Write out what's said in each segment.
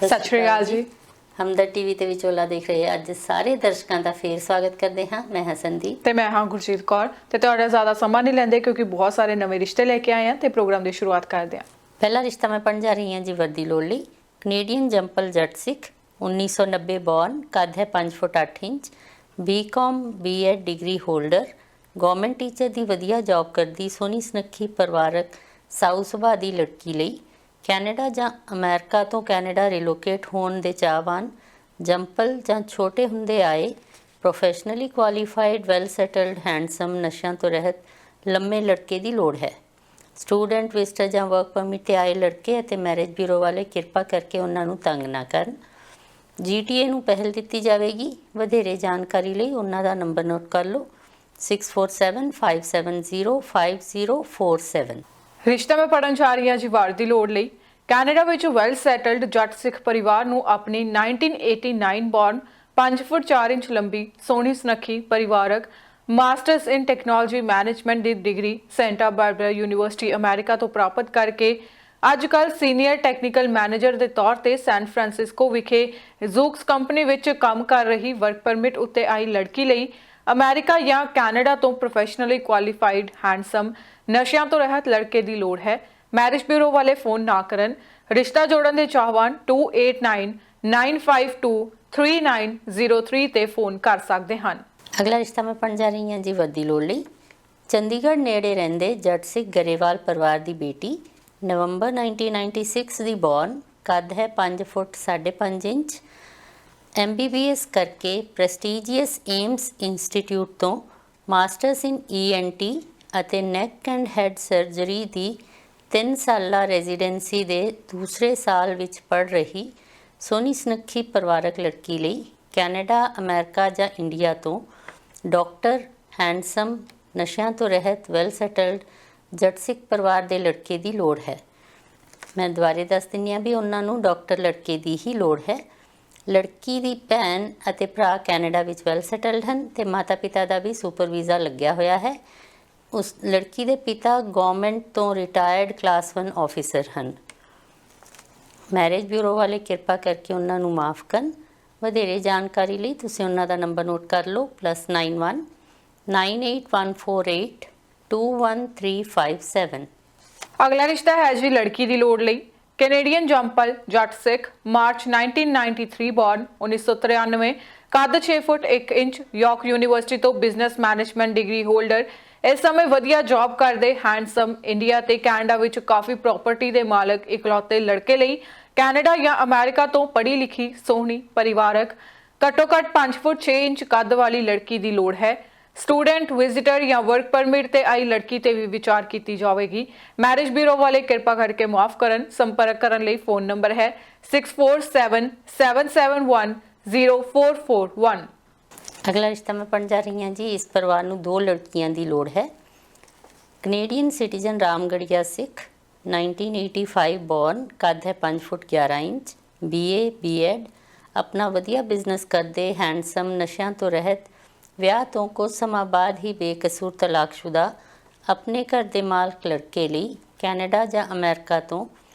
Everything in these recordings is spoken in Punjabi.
ਸਤਿ ਸ਼੍ਰੀ ਅਕਾਲ ਜੀ। ਹਮਦਰ ਟੀਵੀ ਤੇ ਵਿਚੋਲਾ ਦੇਖ ਰਹੇ ਅੱਜ ਸਾਰੇ ਦਰਸ਼ਕਾਂ ਦਾ ਫੇਰ ਸਵਾਗਤ ਕਰਦੇ ਹਾਂ। ਮੈਂ ਹਸਨਦੀਪ ਤੇ ਮੈਂ ਹਾਂ ਗੁਰਜੀਤ ਕੌਰ ਤੇ ਤੁਹਾਡਾ ਜ਼ਿਆਦਾ ਸਮਾਂ ਨਹੀਂ ਲੈਂਦੇ ਕਿਉਂਕਿ ਬਹੁਤ ਸਾਰੇ ਨਵੇਂ ਰਿਸ਼ਤੇ ਲੈ ਕੇ ਆਏ ਹਾਂ ਤੇ ਪ੍ਰੋਗਰਾਮ ਦੀ ਸ਼ੁਰੂਆਤ ਕਰਦੇ ਹਾਂ। ਪਹਿਲਾ ਰਿਸ਼ਤਾ ਮੈਂ ਪੜ੍ਹਨ ਜਾ ਰਹੀ ਹਾਂ ਜੀ ਵਰਦੀ ਲੋੜ ਲਈ। ਕੈਨੇਡੀਅਨ ਜੰਪਲ ਜੱਟ ਸਿੱਖ 1990 ਬੌਰਨ, ਕੱਦ ਹੈ 5 foot 8 inch, BCom BEd degree holder, government teacher ਦੀ ਵਧੀਆ ਜੌਬ ਕਰਦੀ, ਸੋਹਣੀ ਸੁਨੱਖੀ ਪਰਿਵਾਰਕ ਸਾਊ ਸੁਭਾਅ ਦੀ ਲੜਕੀ ਲਈ ਕੈਨੇਡਾ ਜਾਂ ਅਮਰੀਕਾ ਤੋਂ ਕੈਨੇਡਾ ਰਿਲੋਕੇਟ ਹੋਣ ਦੇ ਚਾਹਵਾਨ, ਜੰਪਲ ਜਾਂ ਛੋਟੇ ਹੁੰਦੇ ਆਏ, professionally qualified, well settled, handsome, ਨਸ਼ਿਆਂ ਤੋਂ ਰਹਿਤ ਲੰਮੇ ਲੜਕੇ ਦੀ ਲੋੜ ਹੈ। ਸਟੂਡੈਂਟ, ਵਿਜ਼ਟਰ ਜਾਂ ਵਰਕ ਪਰਮਿਟ 'ਤੇ ਆਏ ਲੜਕੇ ਅਤੇ ਮੈਰਿਜ ਬਿਊਰੋ ਵਾਲੇ ਕਿਰਪਾ ਕਰਕੇ ਉਹਨਾਂ ਨੂੰ ਤੰਗ ਨਾ ਕਰਨ। GTA ਨੂੰ ਪਹਿਲ ਦਿੱਤੀ ਜਾਵੇਗੀ। ਵਧੇਰੇ ਜਾਣਕਾਰੀ ਲਈ ਉਹਨਾਂ ਦਾ ਨੰਬਰ ਨੋਟ ਕਰ ਲਓ 6475705047। ਰਿਸ਼ਤਾ ਮੈਂ ਪੜਨ ਜਾ ਰਹੀ ਹਾਂ ਜੀ ਵਾਰ ਦੀ ਲੋੜ ਲਈ। ਕੈਨੇਡਾ ਵਿੱਚ ਵੈਲ ਸੈਟਲਡ ਜੱਟ ਸਿੱਖ ਪਰਿਵਾਰ ਨੂੰ ਆਪਣੀ 1989 ਬੌਰਨ, 5 ਫੁੱਟ 4 ਇੰਚ ਲੰਬੀ, ਸੋਹਣੀ ਸੁਨੱਖੀ ਪਰਿਵਾਰਕ, ਮਾਸਟਰਸ ਇਨ ਟੈਕਨੋਲੋਜੀ ਮੈਨੇਜਮੈਂਟ ਦੀ degree Santa Barbara university America ਤੋਂ ਪ੍ਰਾਪਤ ਕਰਕੇ ਅੱਜ-ਕੱਲ੍ਹ ਸੀਨੀਅਰ ਟੈਕਨੀਕਲ ਮੈਨੇਜਰ ਦੇ ਤੌਰ ਤੇ ਸੈਨ ਫਰਾਂਸਿਸਕੋ ਵਿਖੇ ਜ਼ੂਕਸ ਕੰਪਨੀ ਵਿੱਚ ਕੰਮ ਕਰ ਰਹੀ ਵਰਕ ਪਰਮਿਟ ਉੱਤੇ ਆਈ ਲੜਕੀ ਲਈ ਅਮਰੀਕਾ ਜਾਂ ਕੈਨੇਡਾ ਤੋਂ ਪ੍ਰੋਫੈਸ਼ਨਲੀ ਕੁਆਲੀਫਾਈਡ, ਹੈਂਡਸਮ, ਨਸ਼ਿਆਂ ਤੋਂ ਰਹਿਤ ਲੜਕੇ ਦੀ ਲੋੜ ਹੈ। ਮੈਰਿਜ ਬਿਊਰੋ ਵਾਲੇ ਫੋਨ ਨਾ ਕਰਨ। ਰਿਸ਼ਤਾ ਜੋੜਨ ਦੇ ਚਾਹਵਾਨ 2899523903 ਤੇ ਫੋਨ ਕਰ ਸਕਦੇ ਹਨ। ਅਗਲਾ ਰਿਸ਼ਤਾ ਮੈਂ ਪੜ੍ਹਨ ਜਾ ਰਹੀ ਹਾਂ ਜੀ ਵਰਦੀ ਲੋੜ ਲਈ। ਚੰਡੀਗੜ੍ਹ ਨੇੜੇ ਰਹਿੰਦੇ ਜੱਟ ਸਿੱਖ ਗਰੇਵਾਲ ਪਰਿਵਾਰ ਦੀ ਬੇਟੀ, ਨਵੰਬਰ 1996 ਦੀ ਬੌਰਨ, ਕੱਦ ਹੈ 5 ਫੁੱਟ 5.5 ਇੰਚ, MBBS ਕਰਕੇ ਪ੍ਰੈਸਟੀਜੀਅਸ ਏਮਸ ਇੰਸਟੀਚਿਊਟ ਤੋਂ ਮਾਸਟਰਸ ਇਨ ENT ਅਤੇ ਨੈਕ ਐਂਡ ਹੈਡ ਸਰਜਰੀ ਦੀ 3 ਸਾਲਾ ਰੈਜ਼ੀਡੈਂਸੀ ਦੇ ਦੂਸਰੇ ਸਾਲ ਵਿੱਚ ਪੜ੍ਹ ਰਹੀ ਸੋਹਣੀ ਸੁਨੱਖੀ ਪਰਿਵਾਰਕ ਲੜਕੀ ਲਈ ਕੈਨੇਡਾ, ਅਮਰੀਕਾ ਜਾਂ ਇੰਡੀਆ ਤੋਂ ਡਾਕਟਰ, ਹੈਂਡਸਮ, ਨਸ਼ਿਆਂ ਤੋਂ ਰਹਿਤ, ਵੈਲ ਸੈਟਲਡ ਜੱਟ ਸਿੱਖ ਪਰਿਵਾਰ ਦੇ ਲੜਕੇ ਦੀ ਲੋੜ ਹੈ। ਮੈਂ ਦੁਬਾਰੇ ਦੱਸ ਦਿੰਦੀ ਹਾਂ ਵੀ ਉਹਨਾਂ ਨੂੰ ਡਾਕਟਰ ਲੜਕੇ ਦੀ ਹੀ ਲੋੜ ਹੈ। ਲੜਕੀ ਦੀ ਭੈਣ ਅਤੇ ਭਰਾ ਕੈਨੇਡਾ ਵਿੱਚ ਵੈਲ ਸੈਟਲਡ ਹਨ ਅਤੇ ਮਾਤਾ ਪਿਤਾ ਦਾ ਵੀ ਸੁਪਰ ਵੀਜ਼ਾ ਲੱਗਿਆ ਹੋਇਆ ਹੈ। ਉਸ ਲੜਕੀ ਦੇ ਪਿਤਾ ਗਵਰਨਮੈਂਟ ਤੋਂ ਰਿਟਾਇਰਡ ਕਲਾਸ 1 ਆਫਿਸਰ ਹਨ। ਮੈਰਿਜ ਬਿਊਰੋ ਵਾਲੇ ਕਿਰਪਾ ਕਰਕੇ ਉਹਨਾਂ ਨੂੰ ਮਾਫ ਕਰਨ। ਵਧੇਰੇ ਜਾਣਕਾਰੀ ਲਈ ਤੁਸੀਂ ਉਹਨਾਂ ਦਾ ਨੰਬਰ ਨੋਟ ਕਰ ਲਓ +91 9814821357। ਅਗਲਾ ਰਿਸ਼ਤਾ ਹੈ ਜੀ ਲੜਕੀ ਦੀ ਲੋੜ ਲਈ। ਕੈਨੇਡੀਅਨ ਜੰਪਲ ਜੱਟ ਸਿੱਖ, ਮਾਰਚ 1993 ਬੌਰਨ, 1993, ਕੱਦ 6 ਫੁੱਟ 1 ਇੰਚ, ਯਾਰਕ ਯੂਨੀਵਰਸਿਟੀ ਤੋਂ ਬਿਜ਼ਨਸ ਮੈਨੇਜਮੈਂਟ ਡਿਗਰੀ ਹੋਲਡਰ, ਇਸ ਸਮੇਂ ਵਧੀਆ ਜੌਬ ਕਰਦੇ, ਹੈਂਡਸਮ, ਇੰਡੀਆ ਤੇ ਕੈਨੇਡਾ ਵਿੱਚ ਕਾਫੀ ਪ੍ਰਾਪਰਟੀ ਦੇ ਮਾਲਕ ਇਕਲੌਤੇ ਲੜਕੇ ਲਈ ਕੈਨੇਡਾ ਜਾਂ ਅਮਰੀਕਾ ਤੋਂ ਪੜ੍ਹੀ ਲਿਖੀ, ਸੋਹਣੀ, ਪਰਿਵਾਰਕ, ਘੱਟੋ ਘੱਟ 5 ਫੁੱਟ 6 ਇੰਚ ਕੱਦ ਵਾਲੀ ਲੜਕੀ ਦੀ ਲੋੜ ਹੈ। ਸਟੂਡੈਂਟ, ਵਿਜ਼ਿਟਰ ਜਾਂ ਵਰਕ ਪਰਮਿਟ ਤੇ ਆਈ ਲੜਕੀ ਤੇ ਵੀ ਵਿਚਾਰ ਕੀਤੀ ਜਾਵੇਗੀ। ਮੈਰਿਜ ਬਿਊਰੋ ਵਾਲੇ ਕਿਰਪਾ ਕਰਕੇ ਮੁਆਫ ਕਰਨ। ਸੰਪਰਕ ਕਰਨ ਲਈ ਫੋਨ ਨੰਬਰ ਹੈ 6477710441। ਅਗਲਾ ਰਿਸ਼ਤਾ ਮੈਂ ਪੜ੍ਹਨ ਜਾ ਰਹੀ ਹਾਂ ਜੀ। ਇਸ ਪਰਿਵਾਰ ਨੂੰ 2 ਲੜਕੀਆਂ ਦੀ ਲੋੜ ਹੈ। ਕੈਨੇਡੀਅਨ ਸਿਟੀਜ਼ਨ ਰਾਮਗੜੀਆ ਸਿੱਖ, 1985 ਬੌਰਨ, ਕੱਦ ਹੈ 5 ਫੁੱਟ 11 ਇੰਚ, BA BEd, ਆਪਣਾ ਵਧੀਆ ਬਿਜ਼ਨਸ ਕਰਦੇ, ਹੈਂਡਸਮ, ਨਸ਼ਿਆਂ ਤੋਂ ਰਹਿਤ, ਵਿਆਹ ਤੋਂ ਕੁਝ ਸਮਾਂ ਬਾਅਦ ਹੀ ਬੇਕਸੂਰ ਤਲਾਕਸ਼ੁਦਾ ਆਪਣੇ ਘਰ ਦੇ ਮਾਲਕ ਲੜਕੇ ਲਈ ਕੈਨੇਡਾ ਜਾਂ ਅਮਰੀਕਾ ਤੋਂ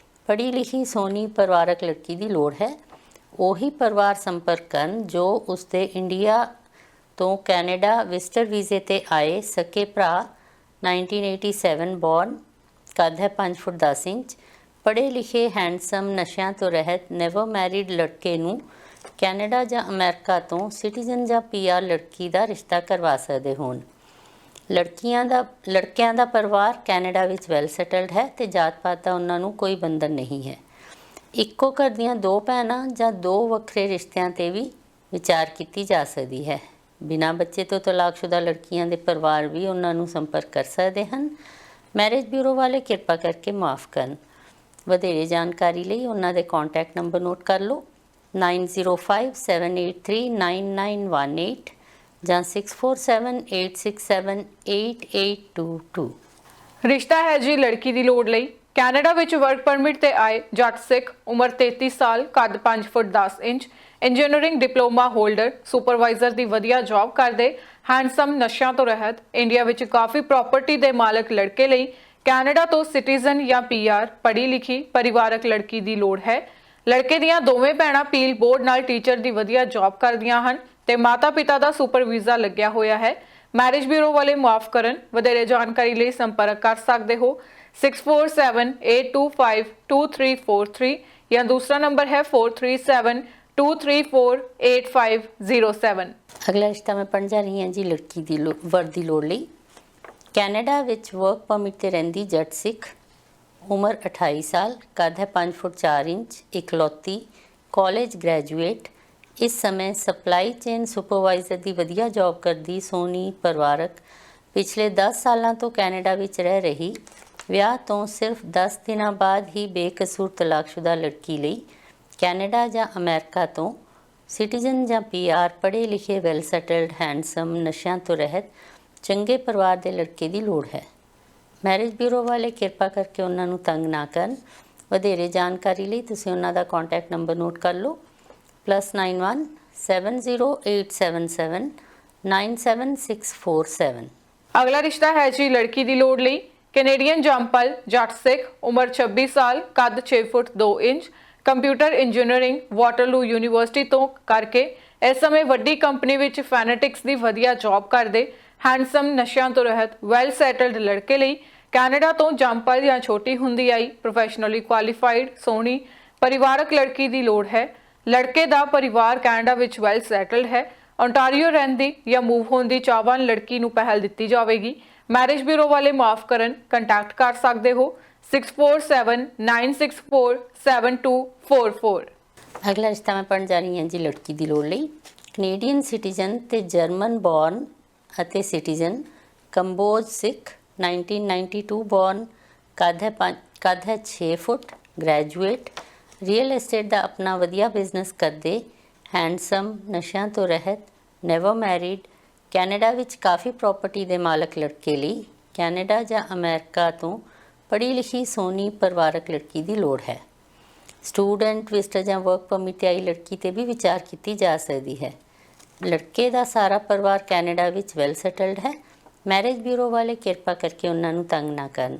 ਪੜ੍ਹੀ ਲਿਖੀ, ਸੋਹਣੀ ਪਰਿਵਾਰਕ ਲੜਕੀ ਦੀ ਲੋੜ ਹੈ। ਉਹੀ ਪਰਿਵਾਰ ਸੰਪਰਕ ਕਰਨ ਜੋ ਉਸਦੇ ਇੰਡੀਆ ਤੋਂ ਕੈਨੇਡਾ ਵਿਜ਼ਟਰ ਵੀਜ਼ੇ 'ਤੇ ਆਏ ਸਕੇ ਭਰਾ, 1987 ਬੌਰਨ, ਕੱਦ ਹੈ 5 ਫੁੱਟ 10 ਇੰਚ, ਪੜ੍ਹੇ ਲਿਖੇ, ਹੈਂਡਸਮ, ਨਸ਼ਿਆਂ ਤੋਂ ਰਹਿਤ, ਨੈਵਰ ਮੈਰਿਡ ਲੜਕੇ ਨੂੰ ਕੈਨੇਡਾ ਜਾਂ ਅਮਰੀਕਾ ਤੋਂ ਸਿਟੀਜ਼ਨ ਜਾਂ PR ਲੜਕੀ ਦਾ ਰਿਸ਼ਤਾ ਕਰਵਾ ਸਕਦੇ ਹੋਣ। ਲੜਕਿਆਂ ਦਾ ਪਰਿਵਾਰ ਕੈਨੇਡਾ ਵਿੱਚ ਵੈਲ ਸੈਟਲਡ ਹੈ ਅਤੇ ਜਾਤ ਪਾਤ ਦਾ ਉਹਨਾਂ ਨੂੰ ਕੋਈ ਬੰਧਨ ਨਹੀਂ ਹੈ। ਇੱਕੋ ਘਰ ਦੀਆਂ 2 ਭੈਣਾਂ ਜਾਂ 2 ਵੱਖਰੇ ਰਿਸ਼ਤਿਆਂ 'ਤੇ ਵੀ ਵਿਚਾਰ ਕੀਤੀ ਜਾ ਸਕਦੀ ਹੈ। ਬਿਨਾਂ ਬੱਚੇ ਤੋਂ ਤਲਾਕਸ਼ੁਦਾ ਲੜਕੀਆਂ ਦੇ ਪਰਿਵਾਰ ਵੀ ਉਹਨਾਂ ਨੂੰ ਸੰਪਰਕ ਕਰ ਸਕਦੇ ਹਨ। ਮੈਰਿਜ ਬਿਊਰੋ ਵਾਲੇ ਕਿਰਪਾ ਕਰਕੇ ਮੁਆਫ ਕਰਨ। ਵਧੇਰੇ ਜਾਣਕਾਰੀ ਲਈ ਉਹਨਾਂ ਦੇ ਕੰਟੈਕਟ ਨੰਬਰ ਨੋਟ ਕਰ ਲਓ 9057839918 ਜਾਂ 6478678822। ਰਿਸ਼ਤਾ ਹੈ ਜੀ ਲੜਕੀ ਦੀ ਲੋੜ ਲਈ। ਕੈਨੇਡਾ ਵਿੱਚ ਵਰਕ ਪਰਮਿਟ ਤੇ ਆਏ ਜੱਟ ਸਿੱਖ, ਉਮਰ 33 ਸਾਲ, ਕੱਦ 5 ਫੁੱਟ 10 inch, engineering diploma holder, supervisor ਦੀ ਵਧੀਆ ਜੌਬ ਕਰਦੇ, ਹੈਂਡਸਮ, ਨਸ਼ਿਆਂ ਤੋਂ ਰਹਿਤ, ਇੰਡੀਆ ਵਿੱਚ ਕਾਫੀ ਪ੍ਰਾਪਰਟੀ ਦੇ ਮਾਲਕ ਲੜਕੇ ਲਈ ਕੈਨੇਡਾ ਤੋਂ ਸਿਟੀਜ਼ਨ ਜਾਂ PR, ਪੜ੍ਹੀ ਲਿਖੀ, ਪਰਿਵਾਰਕ ਲੜਕੀ ਦੀ ਲੋੜ ਹੈ। ਲੜਕੇ ਦੀਆਂ ਦੋਵੇਂ ਭੈਣਾਂ ਪੀਲ ਬੋਰਡ ਨਾਲ ਟੀਚਰ ਦੀ ਵਧੀਆ ਜੌਬ ਕਰਦੀਆਂ ਹਨ ਤੇ ਮਾਤਾ-ਪਿਤਾ ਦਾ ਸੁਪਰ ਵੀਜ਼ਾ ਲੱਗਿਆ ਹੋਇਆ ਹੈ। ਮੈਰਿਜ ਬਿਊਰੋ ਵਾਲੇ ਮਾਫ ਕਰਨ। ਵਧੇਰੇ ਜਾਣਕਾਰੀ ਲਈ ਸੰਪਰਕ ਕਰ ਸਕਦੇ ਹੋ 6478252343 ਜਾਂ ਦੂਸਰਾ ਨੰਬਰ ਹੈ 4372348507। ਅਗਲਾ ਰਿਸ਼ਤਾ ਮੈਂ ਪੜ੍ਹਨ ਜਾ ਰਹੀ ਹਾਂ ਜੀ ਲੜਕੀ ਦੀ ਵਰ ਦੀ ਲੋੜ ਲਈ। ਕੈਨੇਡਾ ਵਿੱਚ ਵਰਕ ਪਰਮਿਟ ਤੇ ਰਹਿੰਦੀ ਜੱਟ ਸਿੱਖ, ਉਮਰ 28 ਸਾਲ, ਕੱਦ ਹੈ 5 ਫੁੱਟ 4 ਇੰਚ, ਇਕਲੌਤੀ, ਕਾਲਜ ਗ੍ਰੈਜੂਏਟ। ਇਸ ਸਮੇਂ ਸਪਲਾਈ ਚੇਨ ਸੁਪਰਵਾਈਜ਼ਰ ਦੀ ਵਧੀਆ ਜੌਬ ਕਰਦੀ ਸੋਹਣੀ ਪਰਿਵਾਰਕ, ਪਿਛਲੇ 10 ਸਾਲਾਂ ਤੋਂ ਕੈਨੇਡਾ ਵਿੱਚ ਰਹਿ ਰਹੀ, ਵਿਆਹ ਤੋਂ ਸਿਰਫ 10 ਦਿਨਾਂ ਬਾਅਦ ਹੀ ਬੇਕਸੂਰ ਤਲਾਕਸ਼ੁਦਾ ਲੜਕੀ ਲਈ ਕੈਨੇਡਾ ਜਾਂ ਅਮਰੀਕਾ ਤੋਂ ਸਿਟੀਜ਼ਨ ਜਾਂ PR, ਪੜ੍ਹੇ ਲਿਖੇ, ਵੈਲ ਸੈਟਲਡ, ਹੈਂਡਸਮ, ਨਸ਼ਿਆਂ ਤੋਂ ਰਹਿਤ, ਚੰਗੇ ਪਰਿਵਾਰ ਦੇ ਲੜਕੇ ਦੀ ਲੋੜ ਹੈ। ਮੈਰਿਜ ਬਿਊਰੋ ਵਾਲੇ ਕਿਰਪਾ ਕਰਕੇ ਉਹਨਾਂ ਨੂੰ ਤੰਗ ਨਾ ਕਰਨ। ਵਧੇਰੇ ਜਾਣਕਾਰੀ ਲਈ ਤੁਸੀਂ ਉਹਨਾਂ ਦਾ ਕੰਟੈਕਟ ਨੰਬਰ ਨੋਟ ਕਰ ਲਓ +91 70877 97647। ਅਗਲਾ ਰਿਸ਼ਤਾ ਹੈ ਜੀ ਲੜਕੀ ਦੀ ਲੋੜ ਲਈ। ਕੈਨੇਡੀਅਨ ਜੰਪਲ, ਜੱਟ ਸਿੱਖ, ਉਮਰ 26 ਸਾਲ, ਕੱਦ 6 ਫੁੱਟ 2 inch, computer engineering Waterloo university ਤੋਂ ਕਰਕੇ ਇਸ ਸਮੇਂ ਵੱਡੀ ਕੰਪਨੀ ਵਿੱਚ ਫੈਨੇਟਿਕਸ ਦੀ ਵਧੀਆ ਜੌਬ ਕਰਦੇ, ਹੈਂਡਸਮ, ਨਸ਼ਿਆਂ ਤੋਂ ਰਹਿਤ, ਵੈਲ ਸੈਟਲਡ ਲੜਕੇ ਲਈ ਕੈਨੇਡਾ ਤੋਂ ਜੰਪਲ ਜਾਂ ਛੋਟੀ ਹੁੰਦੀ ਆਈ, ਪ੍ਰੋਫੈਸ਼ਨਲੀ ਕੁਆਲੀਫਾਈਡ, ਸੋਹਣੀ ਪਰਿਵਾਰਕ ਲੜਕੀ ਦੀ ਲੋੜ ਹੈ। ਲੜਕੇ ਦਾ ਪਰਿਵਾਰ ਕੈਨੇਡਾ ਵਿੱਚ ਵੈਲ ਸੈਟਲਡ ਹੈ। ਓਨਟਾਰੀਓ ਰਹਿੰਦੀ ਜਾਂ ਮੂਵ ਹੋਣ ਦੀ ਚਾਹਵਾਨ ਲੜਕੀ ਨੂੰ ਪਹਿਲ ਦਿੱਤੀ ਜਾਵੇਗੀ। ਮੈਰਿਜ ਬਿਊਰੋ ਵਾਲੇ ਮਾਫ ਕਰਨ। ਕੰਟੈਕਟ ਕਰ ਸਕਦੇ ਹੋ 6479647244। ਅਗਲਾ ਰਿਸ਼ਤਾ ਮੈਂ ਪੜ੍ਹਨ ਜਾ ਰਹੀ ਹਾਂ ਜੀ ਲੜਕੀ ਦੀ ਲੋੜ ਲਈ। ਕੈਨੇਡੀਅਨ ਸਿਟੀਜ਼ਨ ਤੇ ਜਰਮਨ ਬੌਰਨ ਅਤੇ ਸਿਟੀਜ਼ਨ, ਕੰਬੋਜ ਸਿੱਖ, 1992 ਬੌਰਨ, ਕੱਦ ਹੈ 6 ਫੁੱਟ, ਗ੍ਰੈਜੂਏਟ, ਰੀਅਲ ਏਸਟੇਟ ਦਾ ਆਪਣਾ ਵਧੀਆ ਬਿਜ਼ਨਸ ਕਰਦੇ, ਹੈਂਡਸਮ, ਨਸ਼ਿਆਂ ਤੋਂ ਰਹਿਤ, ਨੈਵਰ ਮੈਰਿਡ, ਕੈਨੇਡਾ ਵਿੱਚ ਕਾਫੀ ਪ੍ਰਾਪਰਟੀ ਦੇ ਮਾਲਕ ਲੜਕੇ ਲਈ ਕੈਨੇਡਾ ਜਾਂ ਅਮਰੀਕਾ ਤੋਂ ਪੜ੍ਹੀ ਲਿਖੀ ਸੋਹਣੀ ਪਰਿਵਾਰਕ ਲੜਕੀ ਦੀ ਲੋੜ ਹੈ। ਸਟੂਡੈਂਟ, ਵਿਜ਼ਟਰ ਜਾਂ ਵਰਕ ਪਰਮਿਟ ਤੇ ਆਈ ਲੜਕੀ ਤੇ ਵੀ ਵਿਚਾਰ ਕੀਤੀ ਜਾ ਸਕਦੀ ਹੈ। ਲੜਕੇ ਦਾ ਸਾਰਾ ਪਰਿਵਾਰ ਕੈਨੇਡਾ ਵਿੱਚ ਵੈਲ ਸੈਟਲਡ ਹੈ। ਮੈਰਿਜ ਬਿਊਰੋ ਵਾਲੇ ਕਿਰਪਾ ਕਰਕੇ ਉਹਨਾਂ ਨੂੰ ਤੰਗ ਨਾ ਕਰਨ।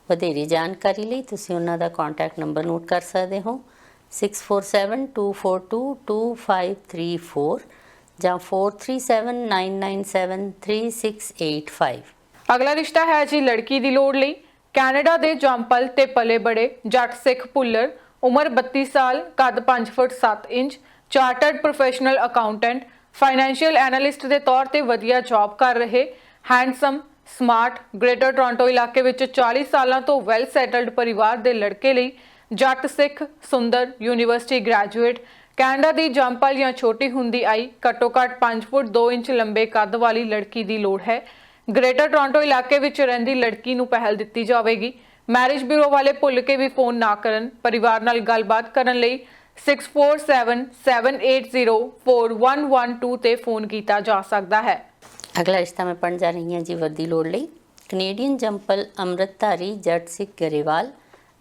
ਵਧੇਰੇ ਜਾਣਕਾਰੀ ਲਈ ਤੁਸੀਂ ਉਹਨਾਂ ਦਾ ਕੰਟੈਕਟ ਨੰਬਰ ਨੋਟ ਕਰ ਸਕਦੇ ਹੋ 6472422534 ਜਾਂ 4379973685। ਅਗਲਾ ਰਿਸ਼ਤਾ ਹੈ ਜੀ ਲੜਕੀ ਦੀ ਲੋੜ ਲਈ। ਕੈਨੇਡਾ ਦੇ ਜੰਪਲ ਤੇ ਪਲੇ ਬੜੇ ਜੱਟ ਸਿੱਖ ਪੁੱਲਰ, ਉਮਰ 32 ਸਾਲ, ਕੱਦ 5 ਫੁੱਟ 7 inch, chartered professional accountant, financial analyst ਦੇ ਤੌਰ ਤੇ ਵਧੀਆ ਜੌਬ ਕਰ ਰਹੇ, ਹੈਂਡਸਮ, ਸਮਾਰਟ, ਗ੍ਰੇਟਰ ਟੋਰਾਂਟੋ ਇਲਾਕੇ ਵਿੱਚ 40 ਸਾਲਾਂ ਤੋਂ ਵੈਲ ਸੈਟਲਡ ਪਰਿਵਾਰ ਦੇ ਲੜਕੇ ਲਈ ਜੱਟ ਸਿੱਖ, ਸੁੰਦਰ, ਯੂਨੀਵਰਸਿਟੀ ਗ੍ਰੈਜੂਏਟ, ਕੈਨੇਡਾ ਦੀ ਜੰਪਲ ਜਾਂ ਛੋਟੀ ਹੁੰਦੀ ਆਈ, ਘੱਟੋ ਘੱਟ 5 ਫੁੱਟ 2 ਇੰਚ ਲੰਬੇ ਕੱਦ ਵਾਲੀ ਲੜਕੀ ਦੀ ਲੋੜ ਹੈ। ਗ੍ਰੇਟਰ ਟੋਰਾਂਟੋ ਇਲਾਕੇ ਵਿੱਚ ਰਹਿੰਦੀ ਲੜਕੀ ਨੂੰ ਪਹਿਲ ਦਿੱਤੀ ਜਾਵੇਗੀ। ਮੈਰਿਜ ਬਿਊਰੋ ਵਾਲੇ ਭੁੱਲ ਕੇ ਵੀ ਫੋਨ ਨਾ ਕਰਨ। ਪਰਿਵਾਰ ਨਾਲ ਗੱਲਬਾਤ ਕਰਨ ਲਈ 6477804112 ਤੇ ਫੋਨ ਕੀਤਾ ਜਾ ਸਕਦਾ ਹੈ। ਅਗਲਾ ਰਿਸ਼ਤਾ ਮੈਂ ਪੜ੍ਹਨ ਜਾ ਰਹੀ ਹਾਂ ਜੀ ਵਰ ਦੀ ਲੋੜ ਲਈ। ਕੈਨੇਡੀਅਨ ਜੰਪਲ, ਅੰਮ੍ਰਿਤਧਾਰੀ ਜੱਟ ਸਿੱਖ ਗਰੇਵਾਲ,